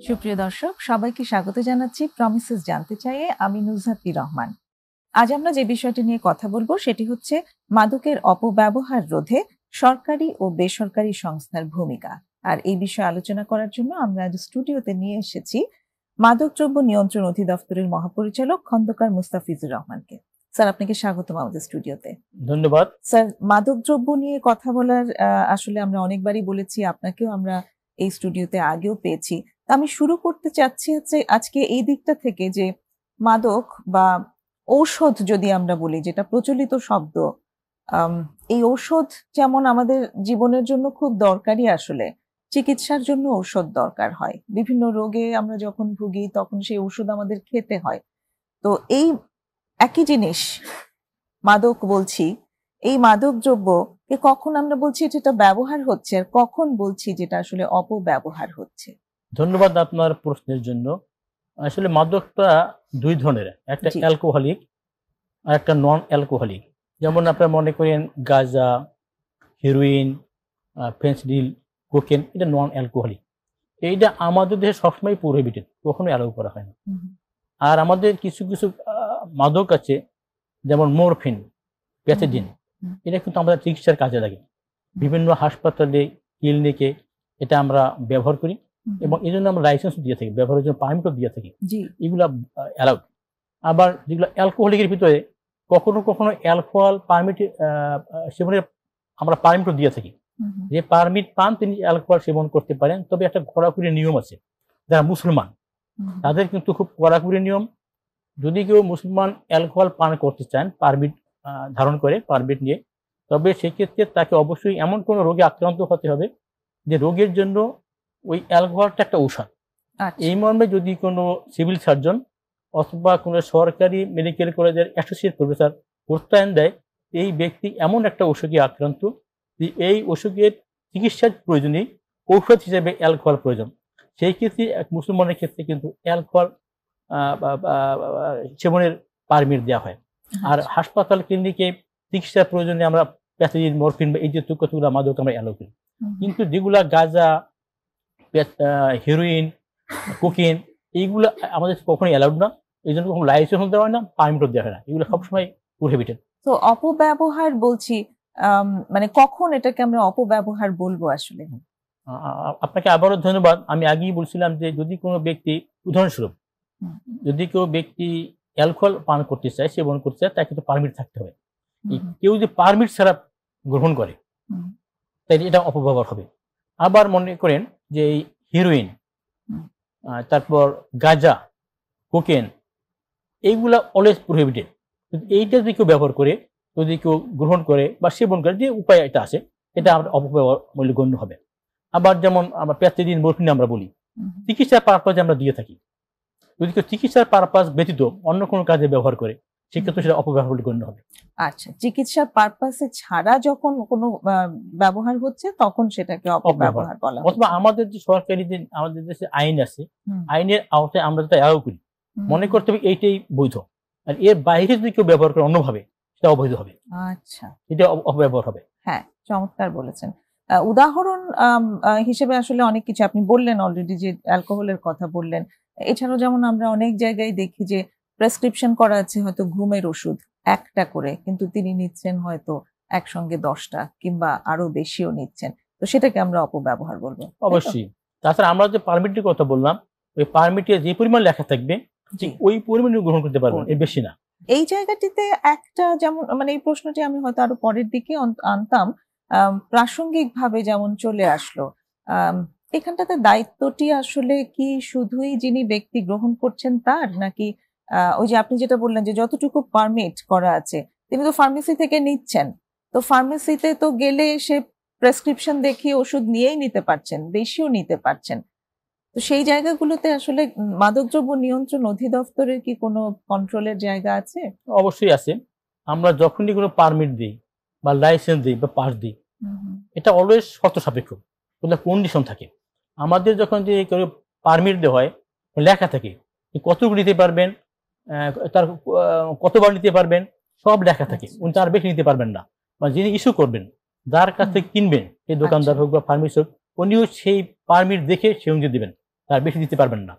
সুপ্রিয় দর্শক, সবাইকে স্বাগত জানাচ্ছি প্রমিসেস জানতে চাইয়ে। আমি নুজহাতি রহমান। আজ আমরা যে বিষয়টি নিয়ে কথা বলবো সেটি হচ্ছে মাদকের অপব্যবহার রোধে সরকারি ও বেসরকারি সংস্থার ভূমিকা। আর এই বিষয়ে আলোচনা করার জন্য আমরা আজ স্টুডিওতে নিয়ে এসেছি মাদকদ্রব্য নিয়ন্ত্রণ অধিদপ্তরের মহাপরিচালক খন্দকার মুস্তাফিজুর রহমানকে। স্যার, আপনাকে স্বাগতম আমাদের স্টুডিওতে। ধন্যবাদ। স্যার, মাদকদ্রব্য নিয়ে কথা বলার আসলে আমরা অনেকবারই বলেছি, আপনাকেও আমরা এই স্টুডিওতে আগেও পেয়েছি। আমি শুরু করতে চাচ্ছি হচ্ছে আজকে এই দিকটা থেকে যে মাদক বা ঔষধ যদি আমরা বলি, যেটা প্রচলিত শব্দ, এই ঔষধ যেমন আমাদের জীবনের জন্য খুব দরকারি, আসলে চিকিৎসার জন্য ঔষধ দরকার হয়। বিভিন্ন রোগে আমরা যখন ভুগি তখন সেই ঔষধ আমাদের খেতে হয়। তো এই একই জিনিস মাদক বলছি, এই মাদক দ্রব্যকে কখন আমরা বলছি যেটা ব্যবহার হচ্ছে আর কখন বলছি যেটা আসলে অপব্যবহার হচ্ছে? ধন্যবাদ আপনার প্রশ্নের জন্য। আসলে মাদকটা দুই ধরনের, একটা অ্যালকোহলিক আর একটা নন অ্যালকোহলিক। যেমন আপনারা মনে করেন গাঁজা, হেরোইন, ফেন্সিডিল, কোকেন, এটা নন অ্যালকোহলিক। এইটা আমাদের দেশে সবসময় প্রোহিবিটেড, কখনো অ্যালাউ করা হয় না। আর আমাদের কিছু কিছু মাদক আছে, যেমন মরফিন, প্যাথেডিন, এটা কিন্তু আমাদের চিকিৎসার কাজে লাগে। বিভিন্ন হাসপাতালে, ক্লিনিকে এটা আমরা ব্যবহার করি এবং এই জন্য আমরা লাইসেন্স দিয়ে থাকি, ব্যবহারের জন্য পারমিটও দিয়ে থাকি। এগুলা অ্যালাউড। আবার যেগুলো অ্যালকোহলিকের ভিতরে কখনো কখনো অ্যালকোহল পারমিট সেবনের আমরা পারমিটও দিয়ে থাকি। যে পারমিট পান তিনি অ্যালকোহল সেবন করতে পারেন, তবে একটা কড়াকড়ি নিয়ম আছে। যারা মুসলমান তাদের কিন্তু খুব কড়াকড়ি নিয়ম। যদি কেউ মুসলমান অ্যালকোহল পান করতে চান পারমিট ধারণ করে, পারমিট নিয়ে, তবে সেক্ষেত্রে তাকে অবশ্যই এমন কোনো রোগে আক্রান্ত হতে হবে যে রোগের জন্য ওই অ্যালকোহলটা একটা ঔষধ। এই মর্মে যদি কোনো সিভিল সার্জন অথবা কোনো সরকারি মেডিকেল কলেজের অ্যাসোসিয়েট প্রফেসর প্রত্যয়ন দেয় এই ব্যক্তি এমন একটা অসুখে আক্রান্ত যে এই অসুখের চিকিৎসার প্রয়োজনে ঔষধ হিসেবে অ্যালকোহল প্রয়োজন, সেই ক্ষেত্রে এক মুসলমানের ক্ষেত্রে কিন্তু অ্যালকোহল সেবনের পারমিট দেওয়া হয়। আর হাসপাতাল, ক্লিনিকে চিকিৎসার প্রয়োজনে আমরা প্যাথেডিন, মরফিন বা এই যে কতগুলো মাদক আমরা অ্যালাউ করি। কিন্তু যেগুলা গাঁজা, হেরোইন, কোকেন, এইগুলো আমাদের কখনোই অ্যালাউড না। এই জন্য কখনো লাইসেন্স দেওয়া হয় না, পারমিটও দেওয়া হয় না। এগুলো সবসময় প্রোহিবিটেড। তো অপব্যবহার বলছি, মানে কখন এটাকে আমরা অপব্যবহার বলবো আসলে? আপনাকে আবারও ধন্যবাদ। আমি আগেই বলছিলাম যে যদি কোনো ব্যক্তি, উদাহরণস্বরূপ যদি কেউ ব্যক্তি অ্যালকোহল পান করতে চায়, সেবন করতে চায়, তাকে তো পারমিট থাকতে হবে। কেউ যদি পারমিট ছাড়া গ্রহণ করে তাই এটা অপব্যবহার হবে। আবার মনে করেন যে এই হেরোইন, তারপর গাঁজা, কোকেন, এইগুলা অলওয়েজ প্রোহিবিটেড। এইটা যদি কেউ ব্যবহার করে, যদি কেউ গ্রহণ করে বা সেবন করে, যে উপায় এটা আছে, এটা আমরা অপব্যবহার বলে গণ্য হবে। আবার যেমন আমরা প্যাথেডিন, মরফিন আমরা বলি, চিকিৎসার পারপাসে আমরা দিয়ে থাকি। যদি কেউ চিকিৎসার পারপাস ব্যতীত অন্য কোনো কাজে ব্যবহার করে, সেক্ষেত্রে সেটা অপব্যবহার বলে গণ্য হবে। আচ্ছা, চিকিৎসার পারপাসে ছাড়া যখন কোনো ব্যবহার হচ্ছে তখন সেটাকে অপব্যবহার বলা হয়। অথবা আমাদের যে সরকারি যে আমাদের দেশে আইন আছে, আইনের আওতায় আমরা যেটা অ্যালাউ করি, মনে করতে হবে এইটাই বৈধ, আর এর বাইরে যদি কেউ ব্যবহার করে অন্যভাবে, সেটা অবৈধ হবে। আচ্ছা, এটা অপব্যবহার হবে। হ্যাঁ, চমৎকার বলেছেন। উদাহরণ হিসেবে আসলে অনেক কিছু আপনি বললেন অলরেডি, যে অ্যালকোহলের কথা বললেন। এছাড়াও যেমন আমরা অনেক জায়গায় দেখি যে প্রেসক্রিপশন করা আছে হয়তো ঘুমের ওষুধ একটা করে, কিন্তু তিনি নিচ্ছেন হয়তো একসঙ্গে 10টা কিংবা আরো বেশিও নিচ্ছেন। তো সেটাকে আমরা অপব্যবহার বলবো অবশ্যই। তাছাড়া আমরা যে পারমিটের কথা বললাম, ওই পারমিটে যে পরিমাণ লেখা থাকবে ওই পরিমাণে গ্রহণ করতে পারবেন, এর বেশি না। এই জায়গাটিতে একটা, যেমন মানে এই প্রশ্নটি আমি হয়তো আরো পরের দিকে আনতাম, প্রাসঙ্গিক ভাবে যেমন চলে আসলো, এখানটাতে দায়িত্বটি আসলে কি শুধুই যিনি ব্যক্তি গ্রহণ করছেন তার, নাকি ওই যে আপনি যেটা বললেন যে যতটুকু পারমিট করা আছে, তিনি তো ফার্মেসি থেকে নিচ্ছেন, তো ফার্মেসিতে তো গেলে সে প্রেসক্রিপশন দেখিয়ে ওষুধ নিয়েই নিতে পারছেন, বেশিও নিতে পারছেন। তো সেই জায়গাগুলোতে আসলে মাদকদ্রব্য নিয়ন্ত্রণ অধিদপ্তরের কি কোনো কন্ট্রোলের জায়গা আছে? অবশ্যই আছে। আমরা যখনই কোনো পারমিট দিই বা লাইসেন্স দিই বা পাস দিই, এটা অলওয়েজ শর্ত সাপেক্ষ, কোনো কন্ডিশন থাকে। আমাদের যখন যে পারমিট দেওয়া হয় লেখা থাকে কতটুকু নিতে পারবেন, তার কতবার নিতে পারবেন সব লেখা থাকে। উনি তার বেশি নিতে পারবেন না, বা যিনি ইস্যু করবেন, যার কাছ থেকে কিনবেন, সেই দোকানদার হোক বা ফার্মেসি হোক, উনিও সেই পারমিট দেখে সে অনুযায়ী দিবেন, তার বেশি দিতে পারবেন না।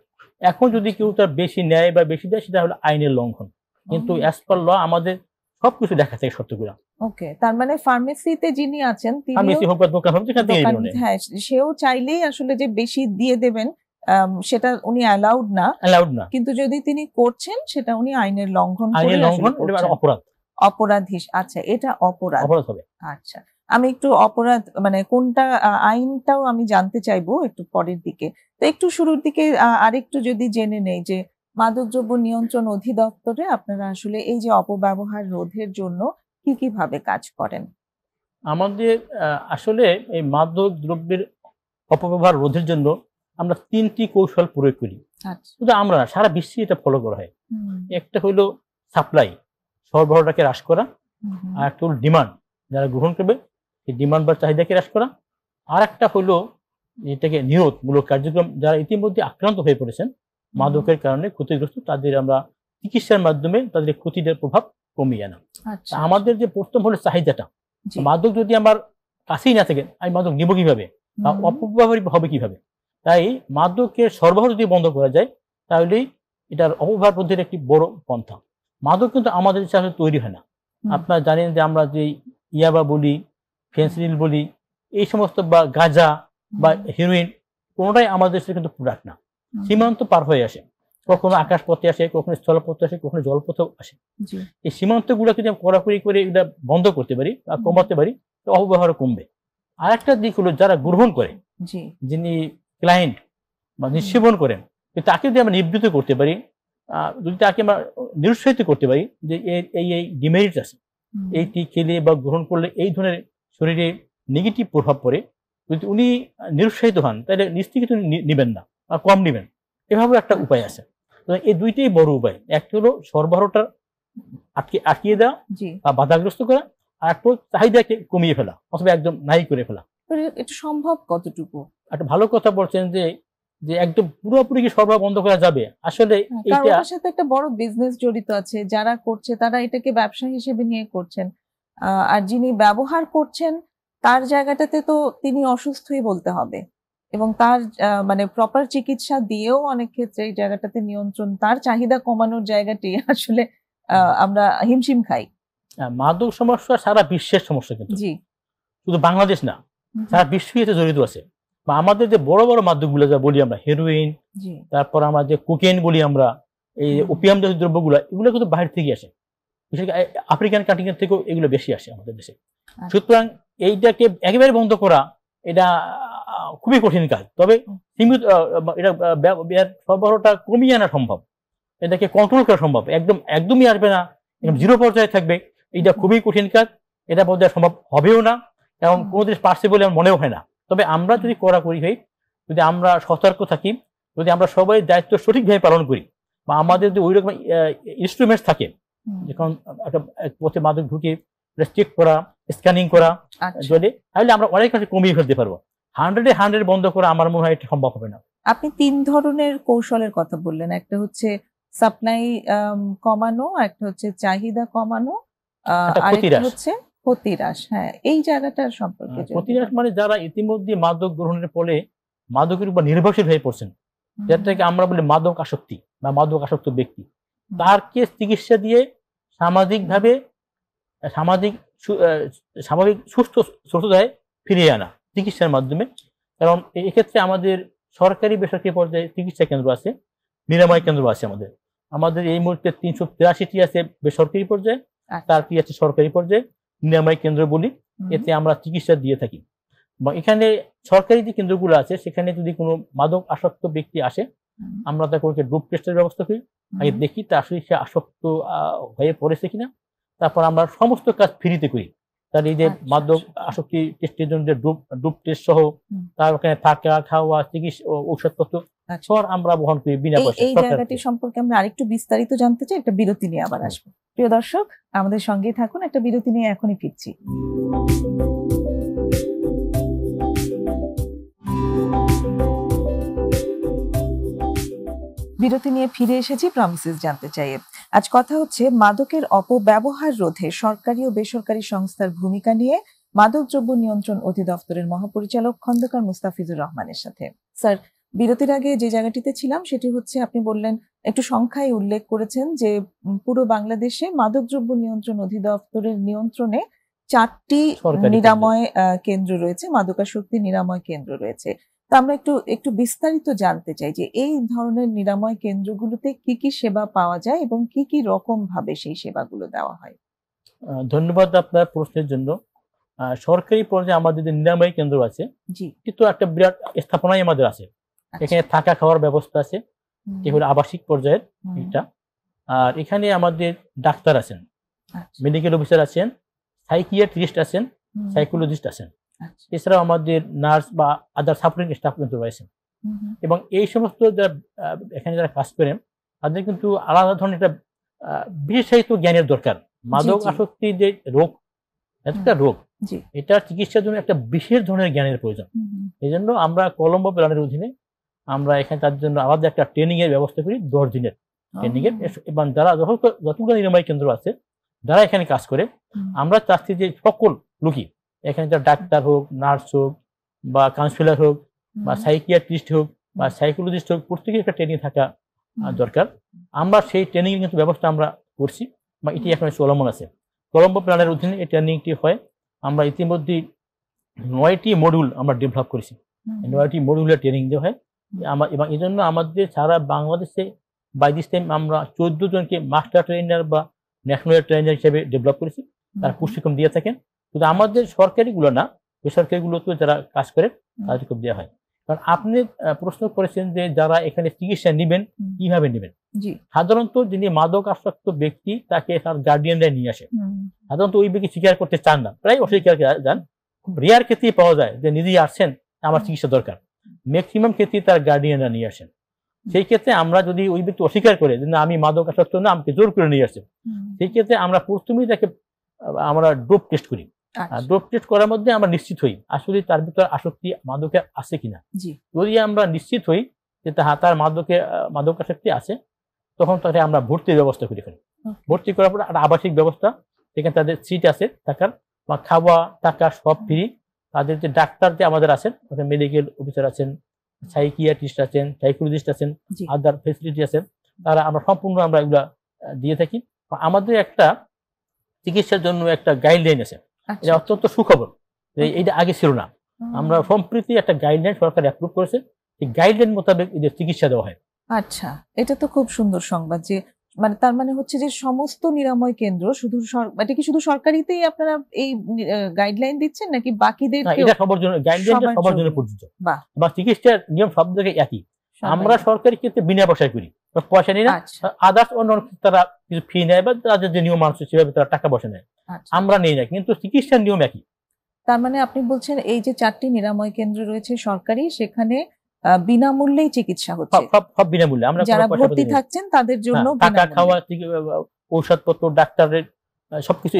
এখন যদি কেউ তার বেশি নেয় বা বেশি দেয়, সেটা হলো আইনের লঙ্ঘন। কিন্তু অ্যাজ পার ল আমাদের সবকিছু দেখা থাকে শর্তগুলো। ওকে, তার মানে ফার্মেসিতে যিনি আছেন ফার্মেসি হোক বা দোকান হোক, যেখান থেকে নিবেন, হ্যাঁ, সেও চাইলেই আসলে যে বেশি দিয়ে দেবেন সেটা উনি অ্যালাউড না। কিন্তু যদি তিনি করছেন, সেটা উনি আইনের লঙ্ঘন করে, অপরাধ। অপরাধ আচ্ছা, এটা অপরাধ হবে। আচ্ছা, আমি একটু অপরাধ মানে কোনটা আইনটাও আমি জানতে চাইবো একটু পরের দিকে। তো একটু শুরুর দিকে আরেকটু যদি জেনে নেই যে মাদকদ্রব্য নিয়ন্ত্রণ অধিদপ্তরে আপনারা আসলে এই যে অপব্যবহার রোধের জন্য কি ভাবে কাজ করেন? আমাদের আসলে এই মাদক দ্রব্যের অপব্যবহার রোধের জন্য আমরা 3টি কৌশল প্রয়োগ করি। শুধু আমরা না, সারা বিশ্বে এটা ফলো করা হয়। একটা হলো সাপ্লাই, সরবরাহটাকে হ্রাস করা, আর একটা হলো ডিমান্ড, যারা গ্রহণ করবে সেই ডিমান্ড বা চাহিদাকে হ্রাস করা, আর একটা হলো এটাকে নিরোধমূলক কার্যক্রম। যারা ইতিমধ্যে আক্রান্ত হয়ে পড়েছেন মাদকের কারণে ক্ষতিগ্রস্ত, তাদের আমরা চিকিৎসার মাধ্যমে তাদের ক্ষতির প্রভাব কমিয়ে আনা। আমাদের যে প্রথম হলো চাহিদাটা, মাদক যদি আমার কাছেই না থাকে, আমি মাদক নিব কিভাবে বা অপব্যবহার হবে কিভাবে? তাই মাদকের সরবরাহ যদি বন্ধ করা যায়, তাহলেই এটার অপব্যবহার রোধের একটি বড় পন্থা। মাদক কিন্তু আমাদের দেশে আসলে তৈরি হয় না। আপনারা জানেন যে আমরা যে ইয়াবা বলি, ফেন্সিডিল বলি, এই সমস্ত বা গাঁজা বা হেরোইন, কোনোটাই আমাদের দেশে কিন্তু প্রোডাক্ট না। সীমান্ত পার হয়ে আসে, কখনো আকাশ পথে আসে, কখনো স্থলপথে আসে, কখনো জলপথেও আসে। এই সীমান্ত গুলা যদি কড়াকড়ি করে এটা বন্ধ করতে পারি বা কমাতে পারি, অপব্যবহার কমবে। আর একটা দিক হলো যারা গ্রহণ করে, যিনি ক্লায়েন্ট বা নিঃসেবন করেন, তাকে যদি আমরা নিবৃত্ত করতে পারি, যদি তাকে আমরা নিরুৎসাহিত করতে পারি যে এই ডিমেরিট আছে, এইটি খেলে বা গ্রহণ করলে এই ধরনের শরীরে নেগেটিভ প্রভাব পড়ে, যদি উনি নিরুৎসাহিত হন, তাহলে নিজ থেকে নিবেন না বা কম নিবেন। এভাবে একটা উপায় আছে। এই দুইটাই বড় উপায়। একটা হলো সরবরাহটা আটকিয়ে দেওয়া বা বাধাগ্রস্ত করা, আর একটা চাহিদাকে কমিয়ে ফেলা অথবা একদম নাই করে ফেলা। এটা সম্ভব কতটুকু? একটা ভালো কথা বলছেন যে একদম পুরোপুরি কি সরবরাহ বন্ধ করা যাবে? আসলে এটার সাথে একটা বড় বিজনেস জড়িত আছে। যারা করছে তারা এটাকে ব্যবসা হিসেবে নিয়ে করছেন, আর যিনি ব্যবহার করছেন তার জায়গাটাতে তো তিনি অসুস্থই বলতে হবে, এবং তার মানে প্রপার চিকিৎসা দিয়েও অনেক ক্ষেত্রে এই জায়গাটাতে নিয়ন্ত্রণ, তার চাহিদা কমানোর জায়গাটি আসলে আমরা হিমশিম খাই। মাদক সমস্যা সারা বিশ্বের সমস্যা, কিন্তু শুধু বাংলাদেশ না, সারা বিশ্বই এতে জড়িত আছে। বা আমাদের যে বড় বড় মাদকগুলো যা বলি আমরা, হেরোইন, তারপর আমরা যে কোকেন বলি আমরা, এই ওপিয়াম জাতীয় দ্রব্যগুলো, এগুলো কিন্তু বাইরে থেকে আসে, বিশেষ করে আফ্রিকান কান্ট্রি থেকেও এগুলো বেশি আসে আমাদের দেশে। সুতরাং এইটাকে একেবারে বন্ধ করা এটা খুবই কঠিন কাজ। তবে সীমিত এটা সরবরাহটা কমিয়ে আনা সম্ভব, এটাকে কন্ট্রোল করা সম্ভব। একদমই আসবে না, জিরো পর্যায়ে থাকবে, এটা খুবই কঠিন কাজ। এটা বোধহয় সম্ভব হবেও না, এবং কোনো দেশ পারছে বলে আমার মনেও হয় না। তবে আমরা যদি কড়াকড়ি হই, যদি আমরা সতর্ক থাকি, যদি আমরা সবাই দায়িত্ব সঠিকভাবে পালন করি, বা আমাদের যদি ওই রকম ইনস্ট্রুমেন্টস থাকে, যখন একটা পথে মাদক ঢুকে চেক করা, স্ক্যানিং করা, তাহলে আমরা অনেক কাছে কমিয়ে ফেলতে পারবো। 100 বন্ধ করা আমার মনে হয় এটা সম্ভব হবে না। আপনি 3 ধরনের কৌশলের কথা বললেন, একটা হচ্ছে সাপ্লাই কমানো, একটা হচ্ছে চাহিদা কমানো, আর একটা হচ্ছে ক্ষতিহ্রাস। হ্যাঁ, এই জায়গাটা সম্পর্কে। ক্ষতিহ্রাস মানে যারা ইতিমধ্যে মাদক গ্রহণের ফলে মাদকের উপর নির্ভরশীল হয়ে পড়ছেন, যেটাকে আমরা বলি মাদক আসক্তি বা মাদক আসক্ত ব্যক্তি, তারকে চিকিৎসা দিয়ে সামাজিকভাবে স্বাভাবিক সুস্থতায় ফিরিয়ে আনা চিকিৎসার মাধ্যমে। কারণ এক্ষেত্রে আমাদের সরকারি বেসরকারি পর্যায়ে চিকিৎসা কেন্দ্র আছে, নিরাময় কেন্দ্র আছে। আমাদের এই মুহূর্তে 383টি আছে বেসরকারি পর্যায়ে, তারপরে আছে সরকারি পর্যায়ে নিরাময় কেন্দ্র বলি, এতে আমরা চিকিৎসা দিয়ে থাকি। এবং এখানে সরকারি যে কেন্দ্রগুলো আছে, সেখানে যদি কোনো মাদক আসক্ত ব্যক্তি আসে, আমরা তাকে ডোপ টেস্টের ব্যবস্থা করি, আগে দেখি তা আসলে সে আসক্ত হয়ে পড়েছে কিনা। তারপর আমরা সমস্ত কাজ ফ্রিতে করি। তার এই যে মাদক আসক্তি টেস্টের জন্য যে ডোপ টেস্ট সহ, তার ওখানে থাকা, খাওয়া, চিকিৎসা, ঔষধপত্র সব আমরা বহন করি বিনা পয়সায়। এই জায়গাটি সম্পর্কে আমরা আরেকটু বিস্তারিত জানতে চাই, একটা বিরতি নিয়ে আবার আসবো। প্রিয় দর্শক, আমাদের সঙ্গেই থাকুন, একটা বিরতি নিয়ে এখনই ফিরছি। বিরতি নিয়ে ফিরে এসেছি প্রমিসেস জানতে চাইয়ে। আজ কথা হচ্ছে মাদকের অপব্যবহার রোধে সরকারি ও বেসরকারি সংস্থার ভূমিকা নিয়ে মাদকদ্রব্য নিয়ন্ত্রণ অধিদপ্তরের মহাপরিচালক খন্দকার মুস্তাফিজুর রহমানের সাথে। স্যার, বিরতির আগে যে জায়গাটিতে ছিলাম সেটি হচ্ছে আপনি বললেন, একটু সংখ্যায় উল্লেখ করেছেন যে পুরো বাংলাদেশে মাদকদ্রব্য নিয়ন্ত্রণ অধিদপ্তরের নিয়ন্ত্রণে 4টি সরকারি নিরাময় কেন্দ্র রয়েছে, মাদকাসক্তি নিরাময় কেন্দ্র রয়েছে। তো আমরা একটু বিস্তারিত জানতে চাই যে এই ধরনের নিরাময় কেন্দ্রগুলোতে কি কি সেবা পাওয়া যায় এবং কি কি রকম ভাবে সেই সেবাগুলো দেওয়া হয়। ধন্যবাদ আপনার প্রশ্নের জন্য। সরকারি পর্যায়ে আমাদের যে নিরাময় কেন্দ্র আছে, জি, কিন্তু একটা বিরাট স্থাপনাই আমাদের আছে। আচ্ছা। এখানে থাকা খাওয়ার ব্যবস্থা আছে, হুম, এটি হলো আবাসিক পর্যায়ের হুম, এটা। আর এখানে আমাদের ডাক্তার আছেন, আচ্ছা, মেডিকেল অফিসার আছেন, সাইকিয়াট্রিস্ট আছেন, হুম, সাইকোলজিস্ট আছেন। আচ্ছা, এছাড়াও আমাদের নার্স বা আদার সাপোর্টিং স্টাফ কিন্তু রয়েছেন। হুম, হুম, এবং এই সমস্ত যারা এখানে যারা কাজ করেন, তাদের কিন্তু আলাদা ধরনের একটা বিশেষায়িত জ্ঞানের দরকার। মাদক জি, আসক্তি যে রোগ, একটা রোগ, জি, এটার চিকিৎসার জন্য একটা বিশেষ ধরনের জ্ঞানের প্রয়োজন। হুম, হুম, এই জন্য আমরা কলম্বো প্ল্যানের অধীনে আমরা এখানে তার জন্য আলাদা একটা ট্রেনিং এর ব্যবস্থা করি, 10 দিনের ট্রেনিং এর। এবং যারা যতগুলো নিরাময় কেন্দ্র আছে, যারা এখানে কাজ করে, হুম, আমরা চাচ্ছি যে সকল লোকই, এখানে যারা ডাক্তার হোক, নার্স হোক, বা কাউন্সিলর হোক, বা হুম, সাইকিয়াট্রিস্ট হোক, বা সাইকোলজিস্ট হোক, প্রত্যেকের একটা ট্রেনিং থাকা হুম, দরকার। আমরা সেই ট্রেনিং এর কিন্তু ব্যবস্থা আমরা করছি, বা এটি এখন চলমান আছে। কলম্বো প্ল্যানের অধীনে এই ট্রেনিংটি হয়। আমরা ইতিমধ্যে 9টি মডিউল আমরা ডেভেলপ করেছি। হুম, 9টি মডিউলের ট্রেনিং দেওয়া হয়। এবং এই জন্য আমাদের সারা বাংলাদেশে বাই দিস টাইম আমরা 14 জনকে মাস্টার ট্রেনার বা ন্যাশনাল ট্রেনার হিসেবে ডেভেলপ করেছি। তারা প্রশিক্ষণ দিয়ে থাকেন। কিন্তু আমাদের সরকারিগুলো না, বেসরকারিগুলোতে যারা কাজ করে তাদেরকে দেওয়া হয়। কারণ আপনি প্রশ্ন করেছেন যে যারা এখানে চিকিৎসা নিবেন, কিভাবে নিবেন? জি, সাধারণত যিনি মাদক আসক্ত ব্যক্তি, তাকে তার গার্ডিয়ানরা নিয়ে আসে। হুম, সাধারণত ওই ব্যক্তি স্বীকার করতে চান না, প্রায় অস্বীকার যান। খুব রেয়ার ক্ষেত্রেই পাওয়া যায় যে নিজেই আসছেন, আমার চিকিৎসা দরকার। ম্যাক্সিমাম ক্ষেত্রেই তার গার্ডিয়ানরা নিয়ে আসেন। সেই ক্ষেত্রে আমরা যদি ওই ব্যক্তি অস্বীকার করে যে না আমি মাদক আসক্ত না, আমাকে জোর করে নিয়ে আসছে, হুম, সেই ক্ষেত্রে আমরা প্রথমেই তাকে আমরা ডোপ টেস্ট করি। আচ্ছা, ডোপ টেস্ট করার মধ্যে আমরা নিশ্চিত হই আসলে তার ভিতরে আসক্তি মাদকে আছে কিনা। জি, যদি আমরা নিশ্চিত হই যে তার মাদক আসক্তি আছে, তখন তাকে আমরা ভর্তির ব্যবস্থা করি। এখানে ওকে, ভর্তি করার পর একটা আবাসিক ব্যবস্থা, সেখানে তাদের সিট আছে থাকার, বা খাওয়া টাকা সব ফ্রি। তাদের যে ডাক্তার যে আমাদের আছেন, মেডিকেল অফিসার আছেন, সাইকিয়াট্রিস্ট আছেন, সাইকোলজিস্ট আছেন, জি, আদার ফেসিলিটি আছেন, তারা আমরা সম্পূর্ণ আমরা এগুলা দিয়ে থাকি। আমাদের একটা চিকিৎসার জন্য একটা গাইডলাইন আছে, আচ্ছা, এটা অত্যন্ত সুখবর। Okay. এইটা আগে ছিল না। আমরা সম্প্রতি একটা গাইডলাইন সরকার অ্যাপ্রুভ করেছে, এই গাইডলাইন মোতাবেক এদের চিকিৎসা দেওয়া হয়। আচ্ছা, এটা তো খুব সুন্দর সংবাদ যে মানে তার মানে হচ্ছে যে সমস্ত নিরাময় কেন্দ্র শুধু এটা কি শুধু সরকারিতেই আপনারা এই গাইডলাইন দিচ্ছেন নাকি না, বাকিদেরকেও? এটা সবার জন্য, গাইডলাইনটা সবার সবার জন্য জন্য। প্রযোজ্য। বাহ, বা চিকিৎসার নিয়ম সব জায়গায় একই। সবাই। আমরা সরকারি ক্ষেত্রে বিনা পয়সায় করি, পয়সা নিই না। আচ্ছা, আদার্স অন্য তারা কিছু ফি নেয়, বা তাদের যে নিয়ম আছে সেভাবে তারা টাকা পয়সা নেয়, আচ্ছা। আমরা নেই না, কিন্তু চিকিৎসার নিয়ম একই। তার মানে আপনি বলছেন এই যে 4টি নিরাময় কেন্দ্র রয়েছে সরকারি, সেখানে বিনামূল্যেই চিকিৎসা সব হচ্ছে। সব সব বিনামূল্যে, আমরা কোনো যারা পয়সা ভর্তি পাতি নেই। থাকছেন তাদের জন্য হ্যাঁ, থাকা বিনামূল্যে। খাওয়া ঔষধপত্র, ডাক্তারের সবকিছু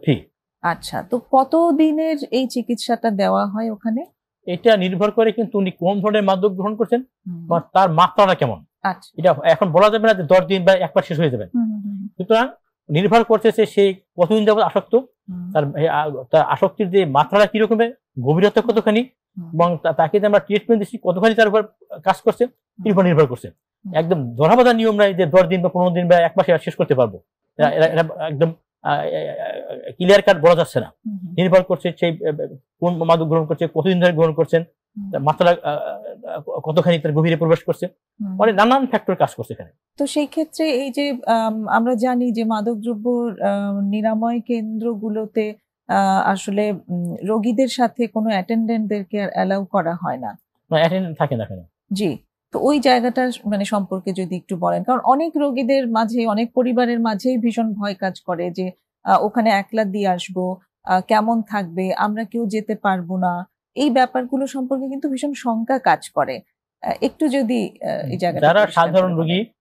ফ্রি। আচ্ছা, তো কত দিনের এই চিকিৎসাটা দেওয়া হয় ওখানে? এটা নির্ভর করে কিন্তু উনি কোন ধরনের মাদক গ্রহণ করছেন, হুম, বা তার মাত্রাটা কেমন। আচ্ছা, এটা এখন বলা যাবে না যে 10 দিন বা একবার শেষ হয়ে যাবে। হুম, হুম, হুম, সুতরাং নির্ভর করতেছে সে কতদিন যাবত আসক্ত, হুম, তার আসক্তির যে মাত্রাটা কিরকমের, গভীরতা কতখানি, হুম, এবং তাকে যে আমরা ট্রিটমেন্ট দিচ্ছি কতখানি তার উপর কাজ করছে, এর উপর নির্ভর করছে। হুম। একদম ধরাবাঁধা নিয়ম নাই যে 10 দিন বা 15 দিন বা 1 মাসে শেষ করতে পারবো। এরা একদম ক্লিয়ার কাট বলা যাচ্ছে না। হুম, হুম, নির্ভর করছে সেই কোন মাদক গ্রহণ করছে, কতদিন ধরে গ্রহণ করছেন, হুম, তার মাত্রা কতখানি তার গভীরে প্রবেশ করছে, হুম। মানে নানান ফ্যাক্টর কাজ করছে এখানে। তো সেই ক্ষেত্রে এই যে আমরা জানি যে মাদকদ্রব্য নিরাময় কেন্দ্রগুলোতে আসলে রোগীদের সাথে কোনো অ্যাটেন্ডেন্টদেরকে অ্যালাউ করা হয় না। অ্যাটেন্ডেন্ট থাকে না কেন? জি। তো ওই জায়গাটা মানে সম্পর্কে যদি একটু বলেন। কারণ অনেক রোগীদের মাঝে, অনেক পরিবারের মাঝেই ভীষণ ভয় কাজ করে যে ওখানে একলা দিয়ে আসবো, কেমন থাকবে, আমরা কেউ যেতে পারবো না। এই ব্যাপারগুলো সম্পর্কে কিন্তু ভীষণ শঙ্কা কাজ করে। একটু যদি এই জায়গাটা যারা পরিষ্কার সাধারণ করে রোগী বলেন।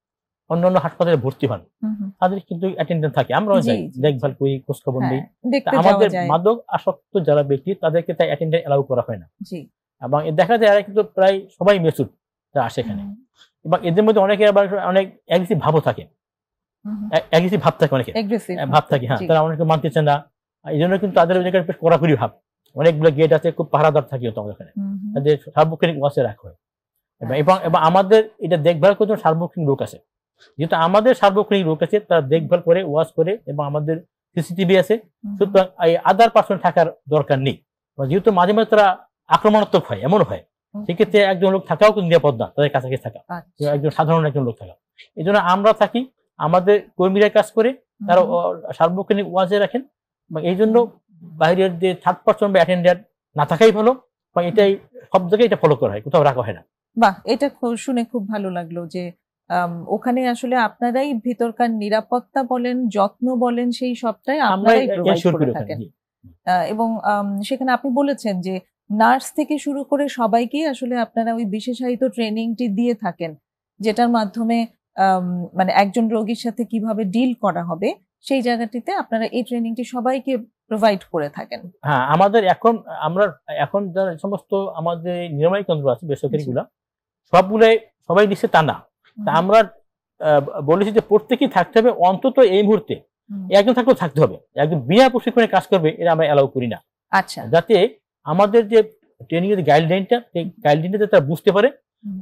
অন্যান্য হাসপাতালে ভর্তি হন, হুম, হুম। তাদের কিন্তু অ্যাটেন্ডেন্ট থাকে, আমরাও জি, যাই, জি, দেখভাল করি, খোঁজ খবর হ্যাঁ, নেই। দেখতে যাওয়া আমাদের যায়। মাদক আসক্ত যারা ব্যক্তি, তাদেরকে তাই অ্যাটেন্ডেন্ট এলাও করা হয় না। জি। এবং দেখা যায় এরা কিন্তু প্রায় সবাই মেচুর যারা আসে এখানে। হুম, এবং এদের মধ্যে অনেকে আবার অনেক অ্যাগ্রেসিভ ভাবও থাকে, অ্যাগ্রেসিভ ভাব থাকে, অনেকে ভাব থাকে, হ্যাঁ, তারা অনেকে মানতে চায় না। এই জন্য কিন্তু তাদের জায়গায় বেশ কড়াকড়ি ভাব, অনেকগুলো গেট আছে, খুব পাহারাদার থাকে তোমাদের এখানে, তাদের সার্বক্ষণিক ওয়াচে রাখা হয়। এবং আমাদের এটা দেখভাল করতে সার্বক্ষণিক লোক আছে, যেহেতু আমাদের সার্বক্ষণিক লোক আছে, তারা দেখভাল করে, ওয়াচ করে, এবং আমাদের সিসিটিভি আছে, সুতরাং এই আদার পার্সন থাকার দরকার নেই। যেহেতু মাঝে মাঝে তারা আক্রমণাত্মক হয়, এমন হয়, সেক্ষেত্রে একজন লোক থাকাও কিন্তু নিরাপদ না, তাদের কাছাকাছি থাকা, একজন সাধারণ একজন লোক থাকা। এই জন্য আমরা থাকি, আমাদের কর্মীরা কাজ করে, তারা সার্বক্ষণিক ওয়াচে রাখেন। এই জন্য বাইরের যে থার্ড পার্সন বা অ্যাটেন্ডেন্ট না থাকাই ভালো, বা এটাই সব জায়গায় এটা ফলো করা হয়, কোথাও রাখা হয় না। বাহ, এটা শুনে খুব ভালো লাগলো যে ওখানে আসলে আপনারাই ভিতরকার নিরাপত্তা বলেন, যত্ন বলেন, সেই সবটাই আপনারাই প্রোভাইড করে থাকেন। এবং সেখানে আপনি বলেছেন যে নার্স থেকে শুরু করে সবাইকেই আসলে আপনারা ওই বিশেষায়িত ট্রেনিংটি দিয়ে থাকেন, যেটার মাধ্যমে মানে একজন রোগীর সাথে কিভাবে ডিল করা হবে সেই জায়গাটিতে আপনারা এই ট্রেনিংটি সবাইকে প্রোভাইড করে থাকেন। হ্যাঁ, আমাদের আমরা এখন যারা সমস্ত আমাদের নিরাময় কেন্দ্র আছে বেসরকারিগুলা, সবাই দিচ্ছে তা না, তা আমরা বলেছি যে প্রত্যেকেই থাকতে হবে, অন্তত এই মুহূর্তে একজন থাকলেও থাকতে হবে, একজন বিনা প্রশিক্ষণে কাজ করবে এটা আমরা অ্যালাউ করি না। আচ্ছা, যাতে আমাদের যে ট্রেনিং এর গাইডলাইনটা, সেই গাইডলাইনটা যাতে তারা বুঝতে পারে,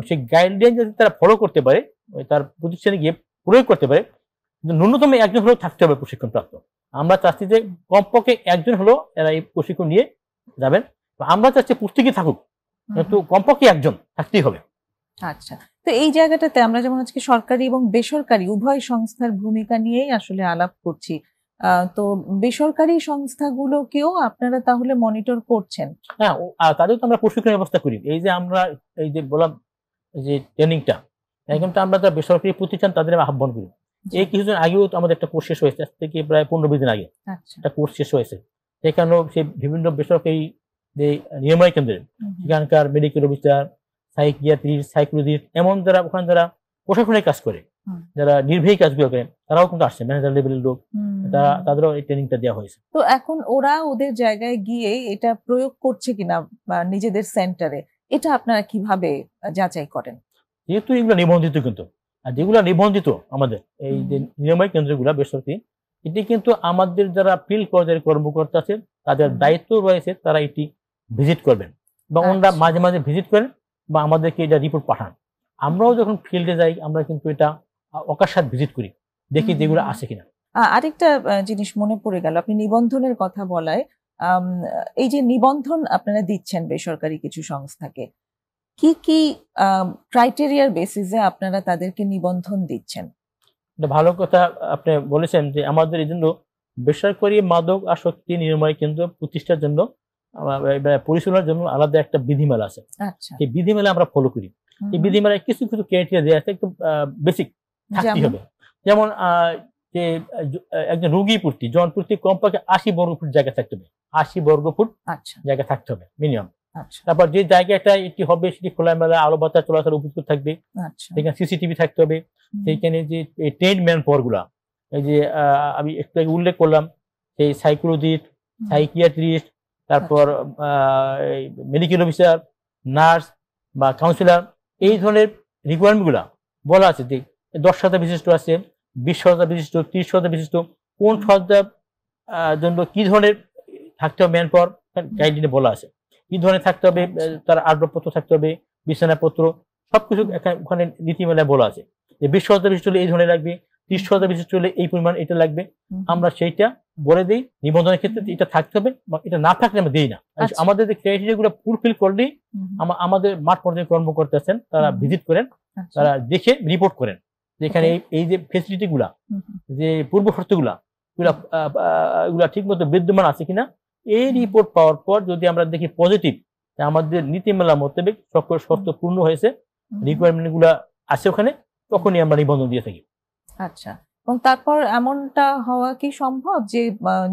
সেই গাইডলাইন যাতে তারা ফলো করতে পারে, তার প্রতিষ্ঠানে গিয়ে প্রয়োগ করতে পারে, ন্যূনতম একজন হলেও থাকতে হবে প্রশিক্ষণ প্রাপ্ত। আমরা চাচ্ছি যে কমপক্ষে একজন হলেও এরা এই প্রশিক্ষণ নিয়ে যাবেন। আমরা চাচ্ছি প্রত্যেকেই থাকুক, কিন্তু কমপক্ষে একজন থাকতেই হবে। আচ্ছা, তো এই জায়গাটাতে আমরা যেমন আজকে সরকারি এবং বেসরকারি উভয় সংস্থার ভূমিকা নিয়েই আসলে আলাপ করছি, তো বেসরকারি সংস্থাগুলোকেও আপনারা তাহলে মনিটর করছেন? হ্যাঁ, তাদেরও তো আমরা প্রশিক্ষণ ব্যবস্থা করি। এই যে আমরা এই যে বললাম যে ট্রেনিংটা, কিন্তু আমরা যারা বেসরকারি প্রতিষ্ঠান তাদের আহ্বান করি। এই কিছুদিন আগেও তো আমাদের একটা কোর্স শেষ হয়েছে, আজ থেকে প্রায় 15-20 দিন আগে একটা কোর্স শেষ হয়েছে। সেখানেও সেই বিভিন্ন বেসরকারি যে নিরাময় কেন্দ্রের সেখানকার মেডিকেল অফিসার, সাইকিয়াট্রিস্ট, সাইকোলজিস্ট, এমন যারা ওখানে যারা প্রশাসনিক কাজ করে, যারা নির্বাহী কাজগুলো করেন, তারাও কিন্তু আসছে, ম্যানেজার লেভেলের লোক, তাদেরও এই ট্রেনিংটা দেওয়া হয়েছে। তো এখন ওরা ওদের জায়গায় গিয়ে এটা প্রয়োগ করছে কিনা বা নিজেদের সেন্টারে, এটা আপনারা কিভাবে যাচাই করেন? যেহেতু এগুলো নিবন্ধিত, কিন্তু আর যেগুলো নিবন্ধিত আমাদের এই যে নিরাময় কেন্দ্রগুলো বেসরকারি, এটি কিন্তু আমাদের যারা ফিল্ড পর্যায়ের কর্মকর্তা আছে তাদের দায়িত্ব রয়েছে, তারা এটি ভিজিট করবেন, বা ওনারা মাঝে মাঝে ভিজিট করেন বা আমাদেরকে এটা রিপোর্ট পাঠান। আমরাও যখন ফিল্ডে যাই আমরা কিন্তু এটা অকস্মাৎ ভিজিট করি, দেখি যেগুলো আছে কিনা। আরেকটা জিনিস মনে পড়ে গেল, আপনি নিবন্ধনের কথা বলায়, এই যে নিবন্ধন আপনারা দিচ্ছেন বেসরকারি কিছু সংস্থাকে, কি কি ক্রাইটেরিয়ার বেসিসে আপনারা তাদেরকে নিবন্ধন দিচ্ছেন? এটা ভালো কথা আপনি বলেছেন যে আমাদের এই জন্য বেসরকারি মাদক আসক্তি নিরাময় কেন্দ্র প্রতিষ্ঠার জন্য পরিচালনার জন্য আলাদা একটা বিধিমালা আছে। আচ্ছা, এই বিধিমালা আমরা ফলো করি। এই বিধিমালায় কিছু কিছু ক্রাইটেরিয়া দেওয়া আছে, একটু বেসিক থাকতে হবে। যেমন যে একজন রোগী প্রতি জন প্রতি কমপক্ষে 80 বর্গফুট জায়গা থাকতে হবে, 80 বর্গফুট জায়গা থাকতে হবে মিনিমাম। তারপর যে জায়গাটা এটি হবে সেটি খোলামেলা আলো বাতাস চলাচল উপযুক্ত থাকবে, সেখানে সিসিটিভি থাকতে হবে, সেইখানে যে ট্রেন্ড ম্যান পাওয়ার গুলা, এই যে আমি একটু আগে উল্লেখ করলাম সেই সাইকোলজিস্ট, সাইকিয়াট্রিস্ট, তারপর মেডিকেল অফিসার, নার্স বা কাউন্সিলর, এই ধরনের রিকোয়ারমেন্ট গুলা বলা আছে যে 10,000 বিশিষ্ট আছে, 20,000 বিশিষ্ট, 30,000 বিশিষ্ট, কোন সজ্জার জন্য কি ধরনের থাকতে হবে ম্যান পাওয়ার গাইডলাইনে বলা আছে, কি ধরনের থাকতে হবে, তার আসবাবপত্র থাকতে হবে, বিছানাপত্র, সবকিছু ওখানে নীতিমালায় বলা আছে যে 20,000 বিশিষ্ট হলে এই ধরনের লাগবে, 30,000 বিশিষ্ট হলে এই পরিমাণ এটা লাগবে। আমরা সেইটা বলে দিই, নিবন্ধনের ক্ষেত্রে এটা থাকতে হবে, বা এটা না থাকলে আমরা দিই না। আমাদের যে ক্রাইটেরিয়া গুলো ফুলফিল করলেই আমাদের মাঠ পর্যায়ে কর্মকর্তা আছেন, তারা ভিজিট করেন, তারা দেখে রিপোর্ট করেন যেখানে এই যে ফেসিলিটি গুলা, যে পূর্ব শর্ত গুলা ঠিক মতো বিদ্যমান আছে কিনা। এই রিপোর্ট পাওয়ার পর যদি আমরা দেখি পজিটিভ, আমাদের নীতিমালা মোতাবেক সকল শর্ত পূর্ণ হয়েছে, রিকোয়ারমেন্ট গুলা আছে ওখানে, তখনই আমরা নিবন্ধন দিয়ে থাকি। আচ্ছা, এবং তারপর এমনটা হওয়া কি সম্ভব যে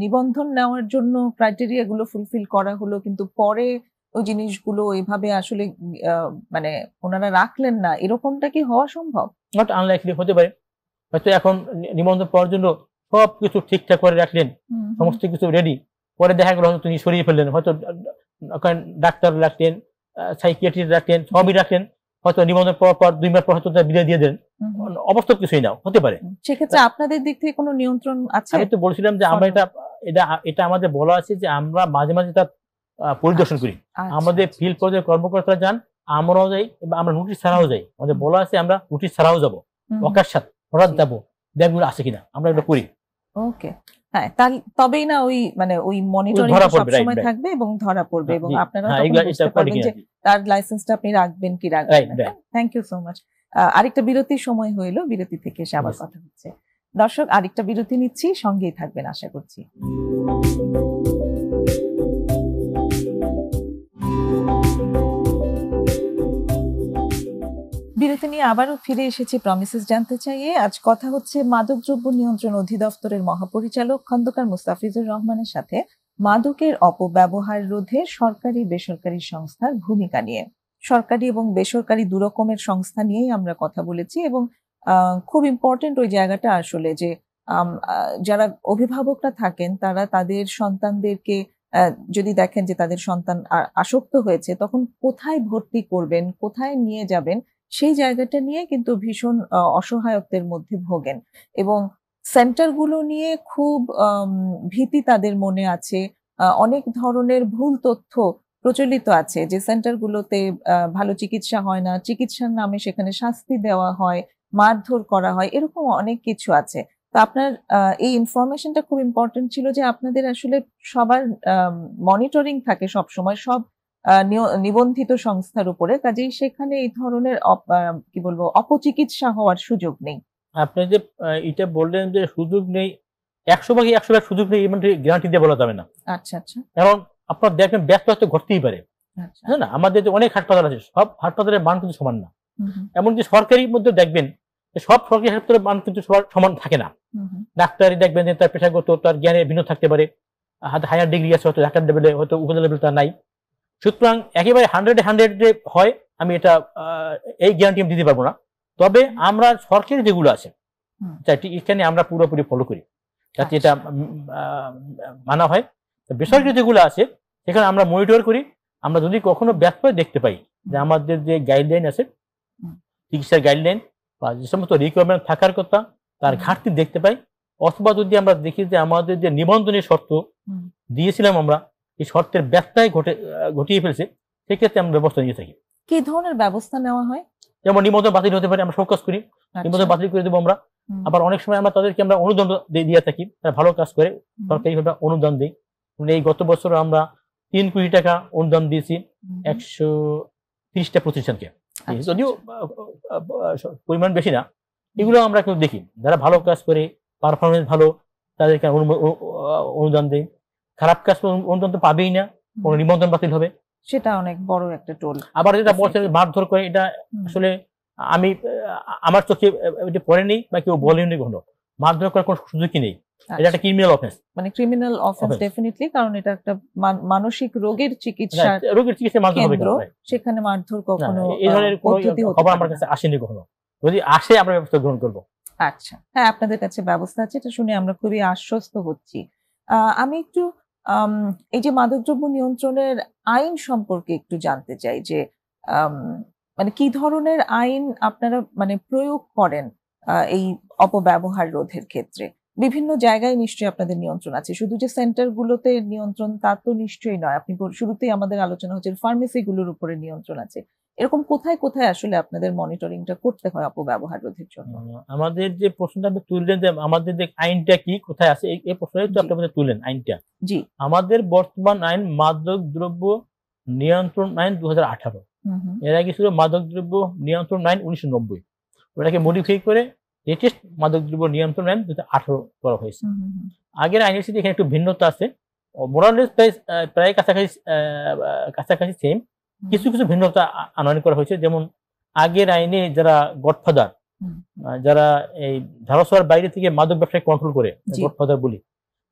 নিবন্ধন নেওয়ার জন্য ক্রাইটেরিয়া গুলো ফুলফিল করা হলো, কিন্তু পরে ওই জিনিসগুলো এভাবে আসলে মানে ওনারা রাখলেন না, এরকমটা কি হওয়া সম্ভব? নট আনলাইকলি, হতে পারে। হয়তো এখন নিবন্ধন পাওয়ার জন্য সবকিছু ঠিকঠাক করে রাখলেন, সমস্ত কিছু রেডি, পরে দেখা গেল হয়তো তিনি সরিয়ে ফেললেন, হয়তো ডাক্তার রাখলেন, সাইকিয়াট্রিস্ট রাখলেন, সবই রাখলেন, হয়তো নিবন্ধন পাওয়ার পর 2 মাস পর হয়তো বিদায় দিয়ে দেন, অবস্থা কিছুই না হতে পারে। সেক্ষেত্রে আপনাদের দিক থেকে কোনো নিয়ন্ত্রণ আছে? আমি তো বলছিলাম যে আমরা এটা আমাদের বলা আছে যে আমরা মাঝে মাঝে তা পরিদর্শন করি। আমাদের ফিল্ড পর্যায়ে কর্মকর্তারা যান, আমরাও যাই এবং আমরা নোটিশ ছাড়াও যাই। আমাদের বলা আছে আমরা নোটিশ ছাড়াও যাব, অকস্মাৎ হঠাৎ যাবো, দেখগুলো আছে কিনা আমরা এটা করি। ওকে, হ্যাঁ, তবেই না ওই মানে ওই মনিটরিং সবসময় থাকবে এবং ধরা পড়বে এবং আপনারা বুঝতে পারবেন যে তার লাইসেন্সটা আপনি রাখবেন কি রাখবেন না। Thank you so much. আরেকটা বিরতির সময় হইলো, বিরতি থেকে এসে আবার কথা হচ্ছে। দর্শক, আরেকটা বিরতি নিচ্ছি, সঙ্গেই থাকবেন আশা করছি। বিরতি নিয়ে আবারও ফিরে এসেছি প্রমিসেস জানতে চাইয়ে। আজ কথা হচ্ছে মাদকদ্রব্য নিয়ন্ত্রণ অধিদপ্তরের মহাপরিচালক খন্দকার মুস্তাফিজুর রহমানের সাথে মাদকের অপব্যবহার রোধে সরকারি বেসরকারি সংস্থার ভূমিকা নিয়ে। সরকারি এবং বেসরকারি দুরকমের সংস্থা নিয়েই আমরা কথা বলেছি এবং খুব ইম্পর্টেন্ট ওই জায়গাটা আসলে যে যারা অভিভাবকরা থাকেন তারা তাদের সন্তানদেরকে যদি দেখেন যে তাদের সন্তান আসক্ত হয়েছে, তখন কোথায় ভর্তি করবেন, কোথায় নিয়ে যাবেন, সেই জায়গাটা নিয়ে কিন্তু ভীষণ অসহায়ত্বের মধ্যে ভোগেন এবং সেন্টারগুলো নিয়ে খুব ভীতি তাদের মনে আছে। অনেক ধরনের ভুল তথ্য প্রচলিত আছে যে সেন্টারগুলোতে ভালো চিকিৎসা হয় না, চিকিৎসার নামে সেখানে শাস্তি দেওয়া হয়, মারধর করা হয়, এরকম অনেক কিছু আছে। তো আপনার এই ইনফরমেশনটা খুব ইম্পর্টেন্ট ছিল যে আপনাদের আসলে সবার মনিটরিং থাকে সবসময় সব নিবন্ধিত সংস্থার উপরে, কাজেই সেখানে এই ধরনের কি বলবো অপচিকিৎসা হওয়ার সুযোগ নেই। আপনি যে এটা বললেন যে সুযোগ নেই, 100% সুযোগ নেই মানে গ্যারান্টি দিয়ে বলা যাবে না। আচ্ছা আচ্ছা। কারণ আপনার দেখবেন ব্যস্ত হতে ঘটতেই পারে, হ্যাঁ না? আমাদের যে অনেক হাসপাতাল আছে, সব হাসপাতালের মান কিন্তু সমান না। এমনকি সরকারির মধ্যে দেখবেন সব সরকারি হাসপাতালের মান কিন্তু সমান থাকে না। ডাক্তারই দেখবেন যে তার পেশাগত তার জ্ঞানের ভিন্ন থাকতে পারে, হায়ার ডিগ্রি আছে হয়তো, ডাক্তার লেভেলে হয়তো উপজেলা লেভেল তার নাই। সুতরাং একেবারে 100 যে হয় আমি এটা এই গ্যারান্টি আমি দিতে পারবো না। তবে আমরা সরকারি যেগুলো আছে এখানে আমরা পুরোপুরি ফলো করি যাতে এটা মানা হয়। বেসরকারি যেগুলো আছে সেখানে আমরা মনিটর করি। আমরা যদি কখনো ব্যর্থ দেখতে পাই যে আমাদের যে গাইডলাইন আছে, চিকিৎসার গাইডলাইন বা যে সমস্ত রিকোয়ারমেন্ট থাকার কথা তার ঘাটতি দেখতে পাই, অথবা যদি আমরা দেখি যে আমাদের যে নিবন্ধনের শর্ত দিয়েছিলাম আমরা এই শর্তের ব্যত্যয় ঘটিয়ে ফেলছে, সেক্ষেত্রে আমরা ব্যবস্থা নিয়ে থাকি। কি ধরনের ব্যবস্থা নেওয়া হয়? যেমন নিবন্ধন বাতিল হতে পারে, আমরা শোকজ করি, নিবন্ধন বাতিল করে দেবো আমরা। আবার অনেক সময় আমরা তাদেরকে আমরা অনুদান দিয়ে থাকি, তারা ভালো কাজ করে সরকারিভাবে অনুদান দিই। এই গত বছর আমরা 3 কোটি টাকা অনুদান দিয়েছি 130টা প্রতিষ্ঠানকে, যদিও পরিমাণ বেশি না। এগুলো আমরা কেউ দেখি যারা ভালো কাজ করে, পারফরমেন্স ভালো, তাদেরকে অনুদান দেই। খারাপ কাজ অনুদান তো পাবেই না, কোনো নিবন্ধন বাতিল হবে, সেটা অনেক বড় একটা টোল। আবার যেটা বলছে মারধর করে, এটা আসলে আমি আমার চোখে এটা পড়েনি বা কেউ বলেনি কখনো। মারধর করার কোনো সুযোগই নেই, এটা একটা ক্রিমিনাল অফেন্স। মানে ক্রিমিনাল অফেন্স ডেফিনেটলি, কারণ এটা একটা মানসিক রোগের চিকিৎসা, মারধর হবে, সেখানে মারধর কখনো এই ধরনের কোনো খবর আমার কাছে আসেনি কখনো। যদি আসে আমরা ব্যবস্থা গ্রহণ করব। আচ্ছা, হ্যাঁ, আপনাদের কাছে ব্যবস্থা আছে, এটা শুনে আমরা খুবই আশ্বস্ত হচ্ছি। আমি একটু এই যে মাদকদ্রব্য নিয়ন্ত্রণের আইন সম্পর্কে একটু জানতে চাই যে মানে কি ধরনের আইন আপনারা মানে প্রয়োগ করেন এই অপব্যবহার রোধের ক্ষেত্রে? বিভিন্ন জায়গায় নিশ্চয়ই আপনাদের নিয়ন্ত্রণ আছে, শুধু যে সেন্টারগুলোতে নিয়ন্ত্রণ তা তো নিশ্চয়ই নয়। আপনি শুরুতেই আমাদের আলোচনা হচ্ছে ফার্মেসিগুলোর উপরে নিয়ন্ত্রণ আছে। এরকম কোথায় কোথায় আসলে আপনাদের মনিটরিংটা করতে হয় অপব্যবহার রোধের জন্য? আমাদের যে প্রশ্নটা আপনি তুললেন যে আমাদের যে আইনটা কি কোথায় আছে, এই প্রশ্নটাই তো আপনি আমাদের তুললেন আইনটা। জি, আমাদের বর্তমান আইন মাদক দ্রব্য নিয়ন্ত্রণ আইন 2018। এর আগে ছিল মাদক দ্রব্য নিয়ন্ত্রণ আইন 1990। ওটাকে মডিফাই করে লেটেস্ট মাদক দ্রব্য নিয়ন্ত্রণ আইন 2018 করা হয়েছে। আগের আইনের সাথে এখানে একটু ভিন্নতা আছে, মোরালেস প্রায় কাছাকাছি সেম, কিছু কিছু ভিন্নতা আনয়ন করা হয়েছে। যেমন আগের আইনে যারা গডফাদার, যারা এই ধারাসোয়ার বাইরে থেকে মাদক ব্যবসায় কন্ট্রোল করে, গডফাদার বলি,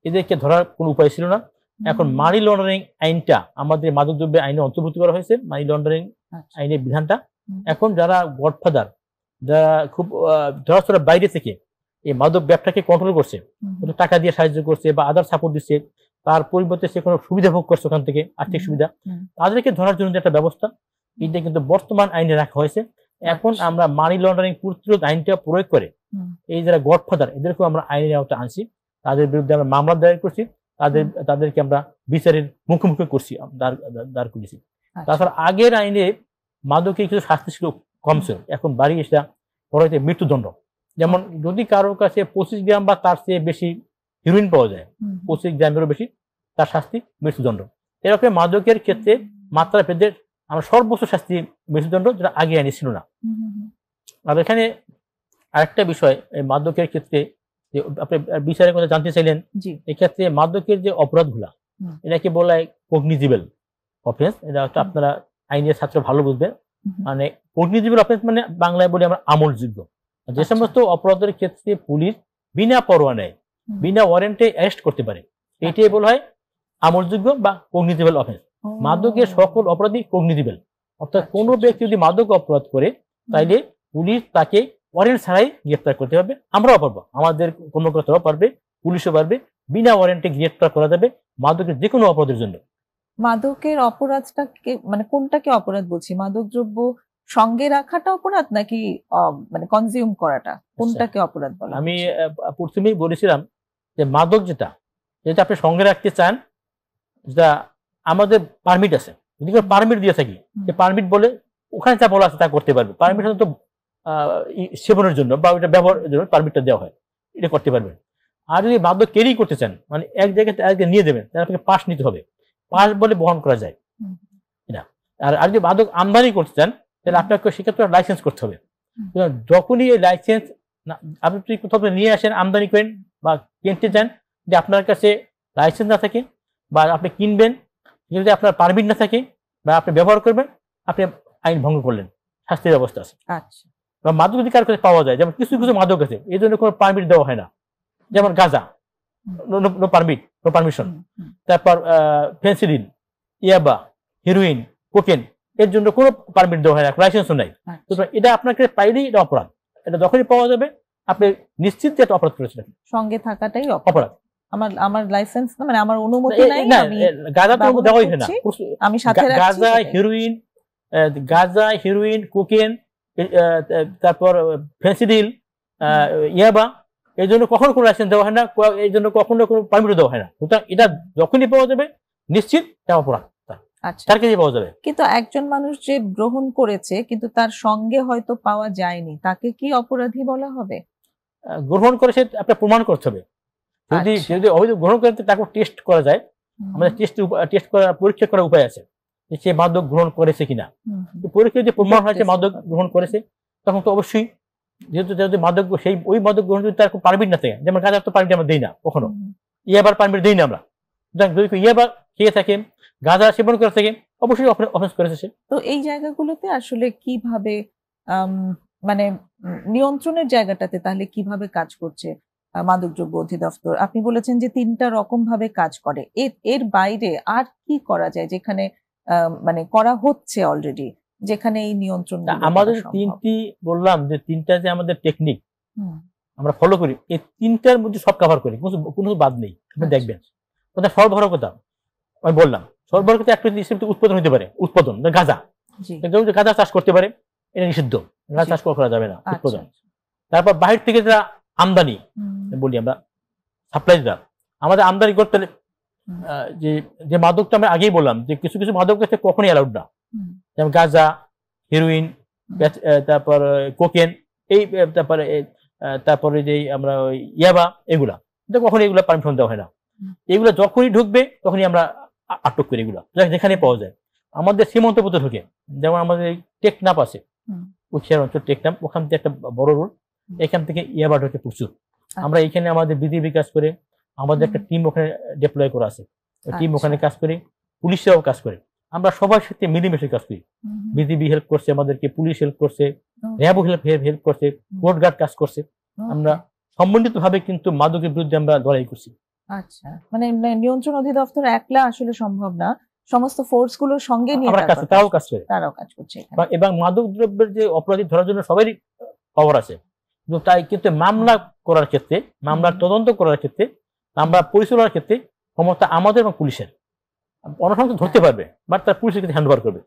এদেরকে ধরার কোনো উপায় ছিল না। এখন মানি লন্ডারিং আইনটা আমাদের মাদক দ্রব্যের আইনে অন্তর্ভুক্ত করা হয়েছে, মানি লন্ডারিং আইনের বিধানটা। এখন যারা গডফাদার, যারা খুব ধারাসোয়ার বাইরে থেকে এই মাদক ব্যবসাকে কন্ট্রোল করছে, টাকা দিয়ে সাহায্য করছে বা আদার সাপোর্ট দিচ্ছে, তার পরিবর্তে সে কোনো সুবিধা ভোগ করছে ওখান থেকে, আর্থিক সুবিধা, তাদেরকে ধরার জন্য একটা ব্যবস্থা এটা কিন্তু বর্তমান আইনে রাখা হয়েছে। এখন আমরা মানি লন্ডারিং প্রতিরোধ আইনটা প্রয়োগ করে এই যারা গডফাদার এদেরকেও আমরা আইনের আওতায় আনছি, তাদের বিরুদ্ধে আমরা মামলা দায়ের করছি, তাদেরকে আমরা বিচারের মুখোমুখি করছি, দাঁড় করেছি। তাছাড়া আগের আইনে মাদকের কিছু শাস্তি ছিল কম ছিল, এখন বাড়িয়ে সেটা পরবর্তীতে মৃত্যুদণ্ড। যেমন যদি কারোর কাছে 25 গ্রাম বা তার চেয়ে বেশি হিরোইন পাওয়া যায়, 25 গ্রামেরও বেশি, তার শাস্তি মৃত্যুদণ্ড। এরকম মাদকের ক্ষেত্রে মাত্রা ভেদে আমরা সর্বোচ্চ শাস্তি মৃত্যুদণ্ড, যেটা আগে আইনে ছিল না। আর এখানে আরেকটা বিষয়, এই মাদকের ক্ষেত্রে যে আপনি বিচারের কথা জানতে চাইলেন, এক্ষেত্রে মাদকের যে অপরাধগুলা এটাকে বলা হয় কগনিজিবল অফেন্স। এটা হচ্ছে আপনারা আইনের ছাত্র ভালো বুঝবে, মানে কগনিজিবল অফেন্স মানে বাংলায় বলি আমরা আমলযোগ্য। যে সমস্ত অপরাধের ক্ষেত্রে পুলিশ বিনা পরোয়ানায় বিনা ওয়ারেন্টে অ্যারেস্ট করতে পারে, এটাই বলা হয় আমলযোগ্য বা কগনিজিবল অফেন্স। মাদকের সকল অপরাধই কগনিজিবল, অর্থাৎ কোনো ব্যক্তি যদি মাদক অপরাধ করে তাইলে পুলিশ তাকে ওয়ারেন্ট ছাড়াই গ্রেপ্তার করতে পারবে, আমরাও পারবো, আমাদের কর্মকর্তারাও পারবে, পুলিশও পারবে, বিনা ওয়ারেন্টে গ্রেপ্তার করা যাবে মাদকের যে কোনো অপরাধের জন্য। মাদকের অপরাধটাকে মানে কোনটাকে অপরাধ বলছি, মাদক দ্রব্য সঙ্গে রাখাটা অপরাধ নাকি মানে কনজিউম করাটা, কোনটাকে অপরাধ বলা? আমি প্রথমেই বলেছিলাম যে মাদক যেটা আপনি সঙ্গে রাখতে চান, যেটা আমাদের পারমিট আছে, যদি কেউ পারমিট দিয়ে থাকি, যে পারমিট বলে ওখানে যা বলা আছে তা করতে পারবে। পারমিট তো সেবনের জন্য বা ওইটা ব্যবহারের জন্য পারমিটটা দেওয়া হয়, এটা করতে পারবেন। আর যদি মাদক ক্যারি করতে চান, মানে এক জায়গায় নিয়ে দেবেন, তাহলে আপনাকে পাস নিতে হবে, পাস বলে বহন করা যায় এটা। আর যদি মাদক আমদানি করতে চান তাহলে আপনাকে সেক্ষেত্রে লাইসেন্স করতে হবে। যখনই এই লাইসেন্স আপনি কোথাও নিয়ে আসেন, আমদানি করেন বা কিনতে চান, যে আপনার কাছে লাইসেন্স না থাকে বা আপনি কিনবেন, যদি আপনার পারমিট না থাকে বা আপনি ব্যবহার করবেন, আপনি আইন ভঙ্গ করলেন, শাস্তির ব্যবস্থা আছে। আচ্ছা। বা মাদক যদি কারোর কাছে পাওয়া যায়, যেমন কিছু কিছু মাদক আছে এই জন্য কোনো পারমিট দেওয়া হয় না, যেমন গাঁজা, নো পারমিট, নো পারমিশন। তারপর ফেন্সিডিল, ইয়াবা, হিরোইন, কোকেন, এর জন্য কোনো পারমিট দেওয়া হয় না, লাইসেন্সও নাই। এটা আপনাকে পাইলেই এটা অপরাধ, এটা যখনই পাওয়া যাবে আপনি নিশ্চিত যে একটা অপরাধ করেছিলেন। সঙ্গে থাকাটাই অপরাধ। অপরাধ। আমার লাইসেন্স না, মানে আমার অনুমতি নাই, আমি গাঁজা তো দেওয়াই হয় না, আমি সাথে রাখছি। গাঁজা, হিরোইন, কোকেন, তারপর ফেন্সিডিল, ইয়াবা, এই জন্য কখনো কোনো লাইসেন্স দেওয়া হয় না, এই জন্য কখনো কোনো পারমিট দেওয়া হয় না। সুতরাং এটা যখনই পাওয়া যাবে নিশ্চিত এটা অপরাধ, তার কাছে পাওয়া যাবে। কিন্তু একজন মানুষ যে গ্রহণ করেছে কিন্তু তার সঙ্গে হয়তো পাওয়া যায়নি, তাকে কি অপরাধী বলা হবে? গ্রহণ করে সে আপনার প্রমাণ করতে হবে। যদি অবৈধ গ্রহণ করে তাকে টেস্ট করা যায়, আমাদের টেস্ট করা, পরীক্ষা করার উপায় আছে, সে মাদক গ্রহণ করেছে কিনা। পরীক্ষা যদি প্রমাণ হয়েছে মাদক গ্রহণ করেছে, তখন তো অবশ্যই, যেহেতু যদি মাদক সেই ওই মাদক গ্রহণ যদি তার পারমিট না থাকে, যেমন গাঁজার তো পারমিট আমরা দিই না কখনো, ইয়াবার পারমিট দিই না আমরা, যদি ইয়াবার খেয়ে থাকে, গাঁজা সেবন করে থাকে, অবশ্যই অফেন্স করেছে সে। তো এই জায়গাগুলোতে আসলে কিভাবে মানে নিয়ন্ত্রণের জায়গাটাতে তাহলে কিভাবে কাজ করছে মাদকদ্রব্য অধিদপ্তর? আপনি বলেছেন যে 3টা রকম ভাবে কাজ করে, এর বাইরে আর কি করা যায় যেখানে মানে করা হচ্ছে অলরেডি, যেখানে এই নিয়ন্ত্রণ? আমাদের 3টি বললাম যে 3টা যে আমাদের টেকনিক আমরা ফলো করি, এই 3টার মধ্যে সব কভার করি, কোনো বাদ নেই। আপনি দেখবেন কোথায় সরবরাহতা আমি বললাম, সরবরাহতা একটা উৎপাদন হতে পারে, উৎপাদন গাঁজা, গাঁজা চাষ করতে পারে, এটা নিষিদ্ধ, গাঁজা চাষ করা যাবে না, উৎপাদন। তারপর বাহির থেকে যারা আমদানি বলি আমরা সাপ্লাইদার, আমাদের আমদানি করতে যে মাদকটা আমি আগেই বললাম যে কিছু কিছু মাদক আছে কখনই অ্যালাউড না, যেমন গাঁজা, হিরোইন, তারপর কোকেন, এই তারপরে যে আমরা ইয়াবা, এগুলা কখনই এগুলা পারমিশন দেওয়া হয় না। এগুলো যখনই ঢুকবে তখনই আমরা আটক করি, এগুলো যেখানে পাওয়া যায়। আমাদের সীমান্তপথে ঢুকে, যেমন আমাদের টেকনাফ আছে, উচ্চারণ অঞ্চল টেকনাফ, ওখান থেকে একটা বড় রোড, এখান থেকে ইয়াবা ঢুকে প্রচুর। আমরা এখানে আমাদের বিজিবি কাজ করে, আমাদের একটা টিম ওখানে ডিপ্লয় করা আছে, টিম ওখানে কাজ করে, পুলিশরাও কাজ করে, আমরা সবার সাথে মিলেমিশে কাজ করি। বিজিবি হেল্প করছে আমাদেরকে, পুলিশ হেল্প করছে, র্যাবও হেল্প করছে, কোর্ট গার্ড কাজ করছে। আমরা সম্মিলিত ভাবে কিন্তু মাদকের বিরুদ্ধে আমরা লড়াই করছি। আচ্ছা, মানে নিয়ন্ত্রণ অধিদপ্তর একলা আসলে সম্ভব না, সমস্ত ফোর্স গুলোর সঙ্গে নিয়ে তারাও কাজ করে, এবং মাদক দ্রব্যের যে অপরাধী ধরার জন্য সবারই পাওয়ার আছে, তাই কিন্তু মামলা করার ক্ষেত্রে, মামলার তদন্ত করার ক্ষেত্রে, মামলা পরিচালনার ক্ষেত্রে ক্ষমতা আমাদের এবং পুলিশের। অনেক সময় ধরতে পারবে, বাট তার পুলিশের ক্ষেত্রে হ্যান্ড ওভার করবে।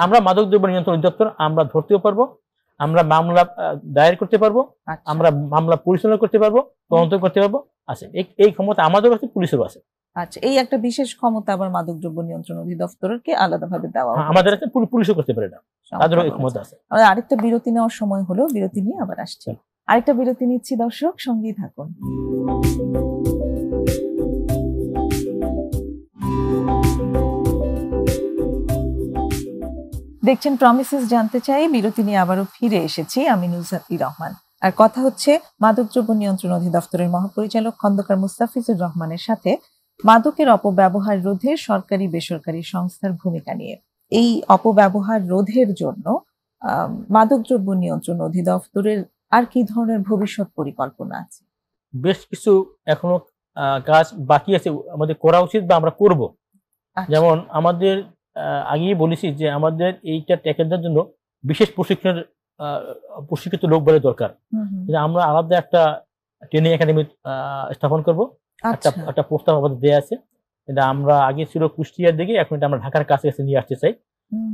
আমরা মাদক দ্রব্য নিয়ন্ত্রণ অধিদপ্তর, আমরা ধরতেও পারবো, আমরা মামলা দায়ের করতে পারবো, আচ্ছা। আমরা মামলা পরিচালনা করতে পারবো, তদন্ত করতে পারবো, আছে এই ক্ষমতা আমাদেরও আছে, পুলিশেরও আছে। আচ্ছা, এই একটা বিশেষ ক্ষমতা আবার মাদকদ্রব্য নিয়ন্ত্রণ অধিদপ্তরকে আলাদাভাবে দেওয়া আমাদের আছে, পুলিশও করতে পারে না, তাদেরও এই ক্ষমতা আছে। আমরা আরেকটা বিরতি নেওয়ার সময় হলো, বিরতি নিয়ে আবার আসছি। আরেকটা বিরতি নিচ্ছি, দর্শক সঙ্গেই থাকুন। দেখছেন প্রমিসেস জানতে চাই, বিরতি নিয়ে আবারও ফিরে এসেছি আমি নুসরাতি রহমান। আর কথা হচ্ছে মাদকদ্রব্য নিয়ন্ত্রণ অধিদপ্তরের মহাপরিচালক খন্দকার মুস্তাফিজুর রহমানের সাথে মাদকের অপব্যবহার রোধে সরকারি বেসরকারি সংস্থার ভূমিকা নিয়ে। এই অপব্যবহার রোধের জন্য মাদকদ্রব্য নিয়ন্ত্রণ অধিদপ্তরের আর কি ধরনের ভবিষ্যৎ পরিকল্পনা আছে? বেশ কিছু এখনো কাজ বাকি আছে আমাদের করা উচিত বা আমরা করব। যেমন আমাদের আগেই বলেছি যে আমাদের এইটা ট্যাকেল দেওয়ার জন্য বিশেষ প্রশিক্ষিত লোক বলে দরকার। আমরা আলাদা একটা ট্রেনিং একাডেমি স্থাপন করব। একটা প্রস্তাব আমাদের দেয়া আছে, এটা আমরা আগে ছিল কুষ্টিয়ার দিকে, এখন এটা আমরা ঢাকার কাছে নিয়ে আসতে চাই।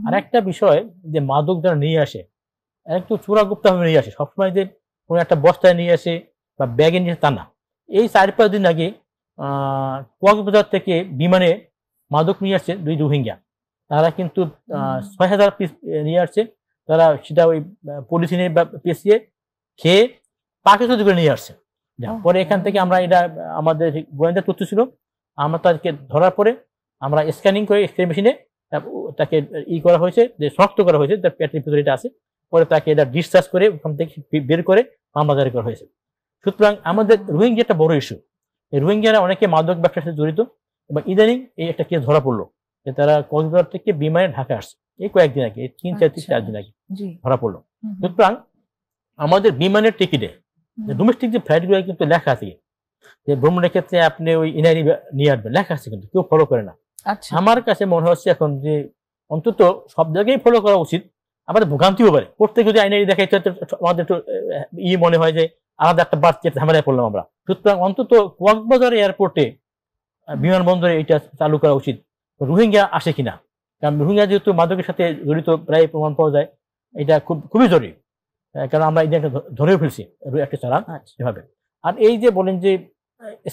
আর একটা বিষয় যে মাদক যারা নিয়ে আসে একটু চোরাগুপ্তা ভাবে নিয়ে আসে, সবসময় যে কোনো একটা বস্তায় নিয়ে আসে বা ব্যাগে নিয়ে আসে তা না। এই 4-5 দিন আগে কক্সবাজার থেকে বিমানে মাদক নিয়ে আসছে 2 রোহিঙ্গা। তারা কিন্তু 6000 পিস নিয়ে আসছে। তারা সেটা ওই পলিথিনে পেঁচিয়ে খেয়ে পাকিস্তান করে নিয়ে আসছে। পরে এখান থেকে আমরা এটা আমাদের গোয়েন্দা তথ্য ছিল, আমরা তাদেরকে ধরার পরে আমরা স্ক্যানিং করে এক্সরে মেশিনে তাকে করা হয়েছে, যে শনাক্ত করা হয়েছে তার পেটের ভিতরে এটা আছে। পরে তাকে এটা ডিসচার্জ করে ওখান থেকে বের করে মামলা জারি করা হয়েছে। সুতরাং আমাদের রোহিঙ্গা একটা বড় ইস্যু। এই রোহিঙ্গারা অনেকে মাদক ব্যবসার সাথে জড়িত, এবং ইদানিং এই একটা কেস ধরা পড়লো যে তারা কক্সবাজার থেকে বিমানে ঢাকা আসছে এই কয়েকদিন আগে, 3-4 দিন আগে ধরা পড়লো। সুতরাং আমাদের বিমানের টিকিটে ডোমেস্টিক যে ফ্লাইট গুলো কিন্তু লেখা আছে যে ভ্রমণের ক্ষেত্রে আপনি ওই ইনারি নিয়ে আসবেন, লেখা আছে, কিন্তু কেউ ফলো করে না। আমার কাছে মনে হচ্ছে এখন যে অন্তত সব জায়গায় ফলো করা উচিত। আমাদের ভোগান্তি হবে প্রত্যেক যদি আইনারি দেখাই আমাদের একটু মনে হয় যে আলাদা একটা বার্থ ঝামেলায় পড়লাম আমরা। সুতরাং অন্তত কক্সবাজার এয়ারপোর্টে বিমানবন্দরে এটা চালু করা উচিত, রোহিঙ্গা আসে কিনা। কারণ রোহিঙ্গা যেহেতু মাদকের সাথে জড়িত প্রায় প্রমাণ পাওয়া যায়, এটা খুবই জরুরি। কারণ আমরা এই জায়গাটা ধরেও ফেলছি একটা চালান এভাবে। আর এই যে বলেন যে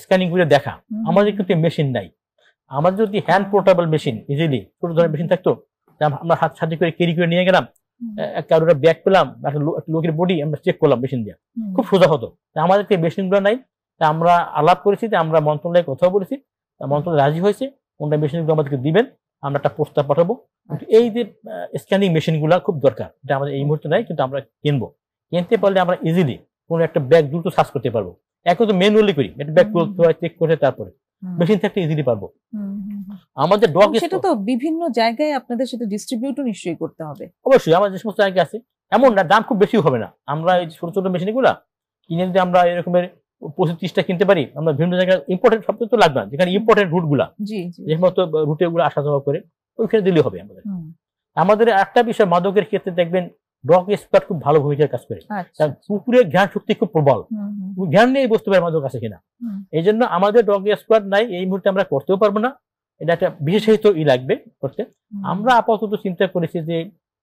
স্ক্যানিং করে দেখা, আমাদের কিন্তু মেশিন নাই। আমাদের যদি হ্যান্ড পোর্টেবল মেশিন, ইজিলি ছোট ধরনের মেশিন থাকতো, আমরা হাত সাথে করে ক্যারি করে নিয়ে গেলাম, কারোর ব্যাগ পেলাম, একটা লোকের বডি আমরা চেক করলাম মেশিন দিয়ে, খুব সোজা হতো। আমাদেরকে মেশিনগুলো নাই, আমরা আলাপ করেছি, আমরা মন্ত্রণালয়ে কথা বলেছি, মন্ত্রণালয় রাজি হয়েছে কোনটা মেশিনগুলো আমাদেরকে দিবেন, আমরা একটা প্রস্তাব পাঠাবো। এই যে স্ক্যানিং মেশিনগুলো খুব দরকার, এটা আমাদের এই মুহূর্তে নাই, কিন্তু আমরা কিনবো। কিনতে পারলে আমরা ইজিলি কোনো একটা ব্যাগ দ্রুত সার্চ করতে পারবো। এখন তো ম্যানুয়ালি করি, একটা ব্যাগ খুলতে হয়, চেক করে তারপরে মেশিন থাকতে ইজিলি পারবো। আমাদের ডগ সেটা তো বিভিন্ন জায়গায় আপনাদের সাথে ডিস্ট্রিবিউটও নিশ্চয়ই করতে হবে। অবশ্যই আমাদের যে সমস্ত জায়গা আছে, এমন না দাম খুব বেশিও হবে না। আমরা এই ছোট ছোট মেশিনগুলো কিনে যদি আমরা এরকমের 25-30টা কিনতে পারি, আমরা বিভিন্ন জায়গায় ইম্পর্টেন্ট শব্দ তো লাগবে না, যেখানে ইম্পর্টেন্ট রুট গুলা যে সমস্ত রুটে গুলো আসা যাওয়া করে ওইখানে দিলে হবে। আমাদের একটা বিষয়, মাদকের ক্ষেত্রে দেখবেন ডগ এক্সপার্ট খুব ভালো ভূমিকার কাজ করে। কুকুরের জ্ঞান শক্তি খুব প্রবল, জ্ঞান নিয়ে বুঝতে পারে মাদক আছে কিনা। এই জন্য আমাদের ডগ এক্সপার্ট নাই, এই মুহূর্তে আমরা করতেও পারবো না, এটা একটা বিশেষায়িত লাগবে করতে। আমরা আপাতত চিন্তা করেছি যে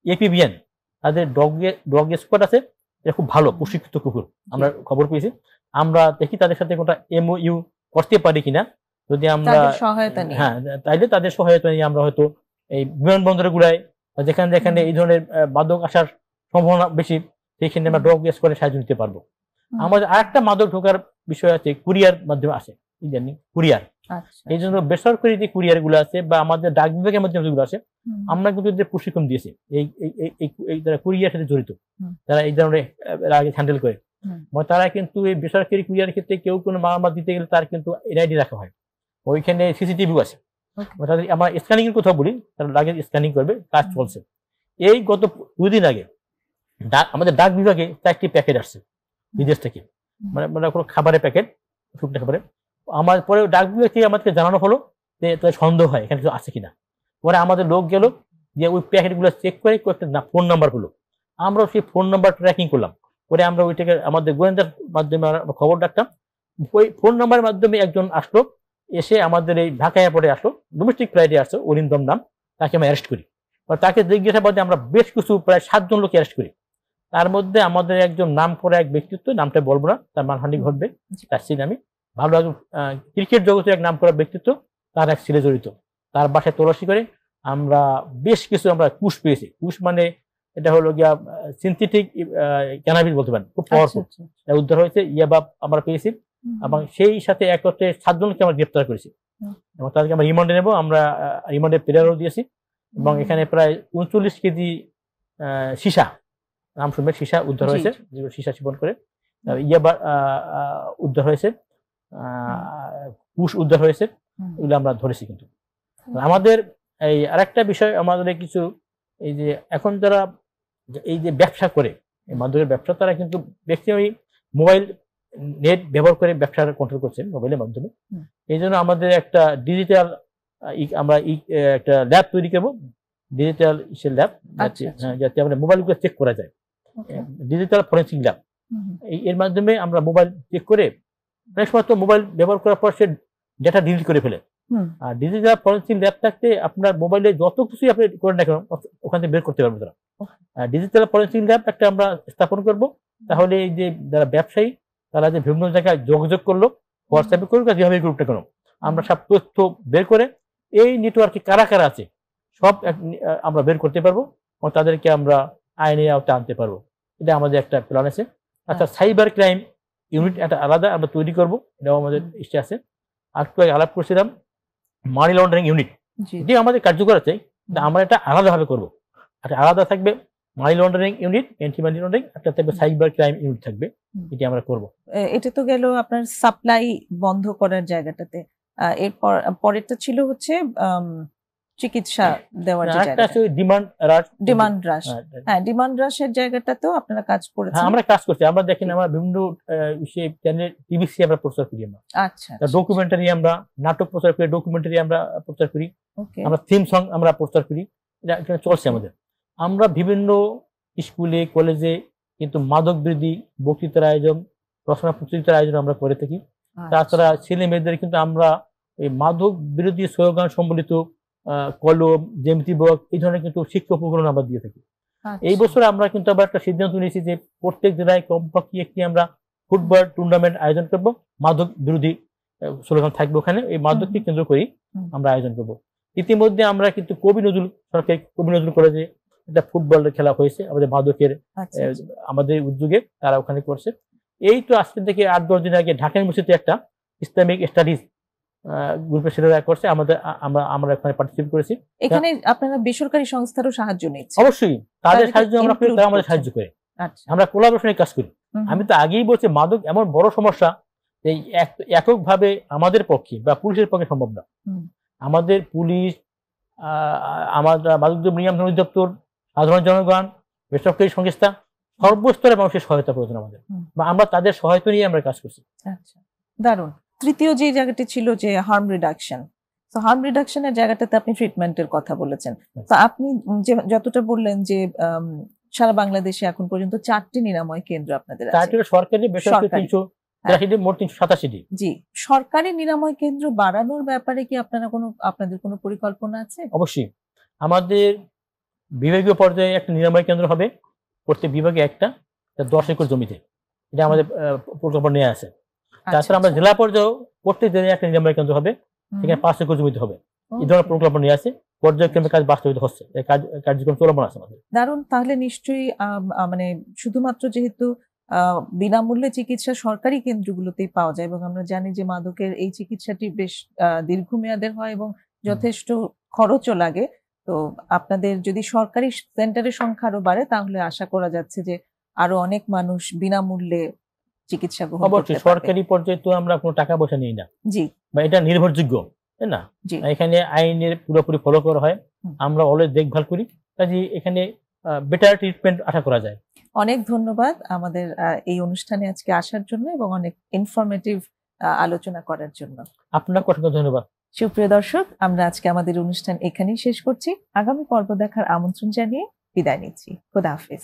এপিবিএন তাদের ডগ এক্সপার্ট আছে, এটা খুব ভালো প্রশিক্ষিত কুকুর, আমরা খবর পেয়েছি। আমরা দেখি তাদের সাথে কোনটা এমওইউ করতে পারি কিনা, যদি আমরা হ্যাঁ তাইলে তাদের সহায়তা নিয়ে আমরা হয়তো এই বিমানবন্দর গুলায় যেখানে যেখানে এই ধরনের মাদক আসার সম্ভাবনা বেশি, সেখানে আমরা ডগ এক্সপার্টের সাহায্য নিতে পারবো। আমাদের আরেকটা মাদক ঢোকার বিষয় আছে, কুরিয়ার মাধ্যমে আসে, জানি কুরিয়ার। এই জন্য বেসরকারি যে কুরিয়ার গুলো আছে বা আমাদের ডাক বিভাগের মাধ্যমে যেগুলো আছে, আমরা কিন্তু প্রশিক্ষণ দিয়েছি এই যারা কুরিয়ার সাথে জড়িত, তারা এই ধরনের আগে হ্যান্ডেল করে। তারা কিন্তু এই বেসরকারি কুরিয়ার ক্ষেত্রে কেউ কোনো মারামার দিতে গেলে তার কিন্তু এনআইডি রাখা হয়, ওইখানে সিসিটিভি আছে। আমরা স্ক্যানিং এর কথা বলি, তারা আগে স্ক্যানিং করবে, কাজ চলছে। এই গত 2 দিন আগে আমাদের ডাক বিভাগে 4টি প্যাকেট আসছে বিদেশ থেকে, মানে কোনো খাবারের প্যাকেট, শুকনো খাবারের। আমার পরে ডাক বিভাগ থেকে আমাদেরকে জানানো হলো যে তাদের সন্দেহ হয় এখানে কিছু আছে কিনা। পরে আমাদের লোক গেল, যে ওই প্যাকেটগুলো চেক করে কয়েকটা ফোন নাম্বার হলো, আমরা সেই ফোন নাম্বার ট্র্যাকিং করলাম। পরে আমরা ওইটাকে আমাদের গোয়েন্দার মাধ্যমে খবর রাখতাম। ওই ফোন নাম্বারের মাধ্যমে একজন আসলো, এসে আমাদের এই ঢাকা এয়ারপোর্টে আসলো, ডোমেস্টিক ফ্লাইটে আসলো, অরিন্দম নাম, তাকে আমরা অ্যারেস্ট করি। তাকে জিজ্ঞাসাবাদে আমরা বেশ কিছু প্রায় 7 জন লোক অ্যারেস্ট করি। তার মধ্যে আমাদের একজন নাম করা এক ব্যক্তিত্ব, নামটা বলবো না, তার মানহানি ঘটবে, তার চিনি আমি, ভালো ক্রিকেট জগতে এক নাম করা ব্যক্তিত্ব, তার এক ছেলে জড়িত। তার বাসায় তল্লাশি করে আমরা বেশ কিছু আমরা কুশ পেয়েছি। কুশ মানে এটা হলো গিয়া সিনথেটিক ক্যানাবিস বলতে পারেন, খুব পাওয়ারফুল। উদ্ধার হয়েছে, ইয়াবা আমরা পেয়েছি, এবং সেই সাথে একত্রে 7 জনকে আমরা গ্রেপ্তার করেছি এবং তাদেরকে আমরা রিমান্ডে নেব। আমরা রিমান্ডে প্রেরণও দিয়েছি এবং এখানে প্রায় 39 কেজি সীসা, নাম শুনবেন, সীসা উদ্ধার হয়েছে, যেগুলো সীসা সেবন করে। ইয়াবা উদ্ধার হয়েছে, কুশ উদ্ধার হয়েছে, এগুলো আমরা ধরেছি। কিন্তু আমাদের এই আরেকটা বিষয়, আমাদের কিছু এই যে এখন যারা এই যে ব্যবসা করে, মাদকের ব্যবসা, তারা কিন্তু ব্যক্তি ওই মোবাইল নেট ব্যবহার করে ব্যবসা কন্ট্রোল করছে মোবাইলের মাধ্যমে। এই জন্য আমাদের একটা ডিজিটাল আমরা একটা ল্যাব তৈরি করবো, ডিজিটাল ল্যাব, যাতে আমরা মোবাইলগুলো চেক করা যায়, ডিজিটাল ফরেন্সিক ল্যাব। এর মাধ্যমে আমরা মোবাইল চেক করে, অনেক সময় তো মোবাইল ব্যবহার করার পর সে ডেটা ডিলিট করে ফেলে। আর ডিজিটাল ফরেন্সিক ল্যাব থাকতে আপনার মোবাইলে যত কিছুই আপনি করেন না কেন ওখান থেকে বের করতে পারবেন তারা। ডিজিটাল ফরেন্সিক ল্যাব একটা আমরা স্থাপন করব, তাহলে এই যে যারা ব্যবসায়ী তারা যে বিভিন্ন জায়গায় যোগাযোগ করলো, হোয়াটসঅ্যাপে করুক, যেভাবে করুক না কেন, আমরা সব তথ্য বের করে এই নেটওয়ার্কে কারা কারা আছে সব আমরা বের করতে পারবো এবং তাদেরকে আমরা আইনের আওতায় আনতে পারবো। এটা আমাদের একটা প্ল্যান আছে। আচ্ছা, সাইবার ক্রাইম ইউনিট একটা আলাদা আমরা তৈরি করবো, এটাও আমাদের ইচ্ছে আছে। আর একটু আলাপ করছিলাম মানি লন্ডারিং ইউনিট, এটি আমাদের কার্যকর আছে, আমরা এটা আলাদাভাবে করবো। আচ্ছা, আলাদা থাকবে money laundering unit, anti money laundering, একটা থাকবে সাইবার ক্রাইম ইউনিট থাকবে, এটি আমরা করবো। এটা তো গেল আপনার সাপ্লাই বন্ধ করার জায়গাটাতে। এরপর পরেরটা ছিল হচ্ছে চিকিৎসা দেওয়ার জায়গাটা, ডিমান্ড হ্রাস। হ্যাঁ, ডিমান্ড হ্রাসের জায়গাটাতেও আপনারা কাজ করেছেন। আমরা কাজ করছি। আমরা দেখেন আমরা বিভিন্ন চ্যানেল টিভিসি আমরা প্রচার করি, আমরা ডকুমেন্টারি, আমরা নাটক প্রচার করি, ডকুমেন্টারি আমরা প্রচার করি, আমরা থিম সং আমরা প্রচার করি, এটা চলছে আমাদের। আমরা বিভিন্ন স্কুলে কলেজে কিন্তু মাদক বিরোধী বক্তৃতার আয়োজন, রচনা প্রতিযোগিতার আয়োজন আমরা করে থাকি। তাছাড়া ছেলে মেয়েদের কিন্তু আমরা এই মাদক বিরোধী স্লোগান সম্বলিত কলম, জ্যামিতি বক্স, এই ধরনের কিন্তু শিক্ষা উপকরণ আমরা দিয়ে থাকি। এই বছর আমরা কিন্তু আবার একটা সিদ্ধান্ত নিয়েছি যে প্রত্যেক জেলায় কমপক্ষে একটি আমরা ফুটবল টুর্নামেন্ট আয়োজন করব, মাদক বিরোধী স্লোগান থাকবে ওখানে, এই মাদককে কেন্দ্র করেই আমরা আয়োজন করব। ইতিমধ্যে আমরা কিন্তু কবি নজরুল সরকারি কবি নজরুল কলেজে একটা ফুটবলের খেলা হয়েছে আমাদের মাদকের আমাদের উদ্যোগে, তারা ওখানে করছে। এই তো আজকে থেকে 8-10 দিন আগে ঢাকা ইউনিভার্সিটিতে একটা ইসলামিক স্টাডিজ গ্রুপের ছেলেরা করছে, আমরা এখানে পার্টিসিপেট করেছি। এখানে আপনারা বেসরকারি সংস্থারও সাহায্য নিচ্ছেন? অবশ্যই, তাদের সাহায্য আমরা করি, তারা আমাদের সাহায্য করে। আমরা কোলাবোরেশনে কাজ করি। আমি তো আগেই বলছি, মাদক এমন বড় সমস্যা, এই এককভাবে আমাদের পক্ষে বা পুলিশের পক্ষে সম্ভব না। আমাদের পুলিশ, আমাদের মাদকদ্রব্য নিয়ন্ত্রণ অধিদপ্তর, সাধারণ জনগণ, বেসরকারি সংস্থা, সর্বস্তরের মানুষের সহায়তা প্রয়োজন আমাদের, বা আমরা তাদের সহায়তা নিয়ে আমরা কাজ করছি। আচ্ছা, দারুণ। তৃতীয় যে জায়গাটি ছিল যে হার্ম রিডাকশন, তো হার্ম রিডাকশনের জায়গাটাতে আপনি ট্রিটমেন্টের কথা বলেছেন। তো আপনি যতটা বললেন যে সারা বাংলাদেশে এখন পর্যন্ত 4টি নিরাময় কেন্দ্র আপনাদের আছে, সরকারি বেসরকারি 383, মোট 387টি। জি, সরকারি নিরাময় কেন্দ্র বাড়ানোর ব্যাপারে কি আপনাদের কোনো পরিকল্পনা আছে? অবশ্যই, আমাদের বিভাগীয় পর্যায়ে একটা নিরাময় কেন্দ্র হবে, প্রত্যেক বিভাগে একটা, 10 একর জমিতে, এটা আমাদের পরিকল্পনা নিয়ে আছে। তাছাড়া আমরা জেলা পর্যায়েও প্রত্যেক জেলায় একটা নিরাময় কেন্দ্র হবে, সেখানে 5 একর জমিতে হবে। এই ধরনের পরিকল্পনা নিয়ে আছে, পর্যায়ক্রমে কাজ বাস্তবায়িত হচ্ছে, কার্যক্রম চলমান আছে আমাদের। দারুণ। তাহলে নিশ্চয়ই মানে শুধুমাত্র যেহেতু বিনামূল্যে চিকিৎসা সরকারি কেন্দ্রগুলোতেই পাওয়া যায়, এবং আমরা জানি যে মাদকের এই চিকিৎসাটি বেশ দীর্ঘমেয়াদের হয় এবং যথেষ্ট খরচও লাগে, তো আপনাদের যদি সরকারি সেন্টারের সংখ্যা আরো বাড়ে, তাহলে আশা করা যাচ্ছে যে আরো অনেক মানুষ বিনামূল্যে চিকিৎসা গ্রহণ করতে পারবে। সরকারি পর্যায়ে তো আমরা কোনো টাকা পয়সা নিই না, জি, বা এটা নির্ভরযোগ্য, তাই না? এখানে আইনের পুরোপুরি ফলো করা হয়, আমরা অলওয়েজ দেখভাল করি, কাজে এখানে বেটার ট্রিটমেন্ট আশা করা যায়। অনেক ধন্যবাদ আমাদের এই অনুষ্ঠানে আজকে আসার জন্য এবং অনেক ইনফরমেটিভ আলোচনা করার জন্য। আপনাকে অসংখ্য ধন্যবাদ। সুপ্রিয় দর্শক, আমরা আজকে আমাদের অনুষ্ঠান এখানেই শেষ করছি। আগামী পর্ব দেখার আমন্ত্রণ জানিয়ে বিদায় নিচ্ছি। খোদা হাফেজ।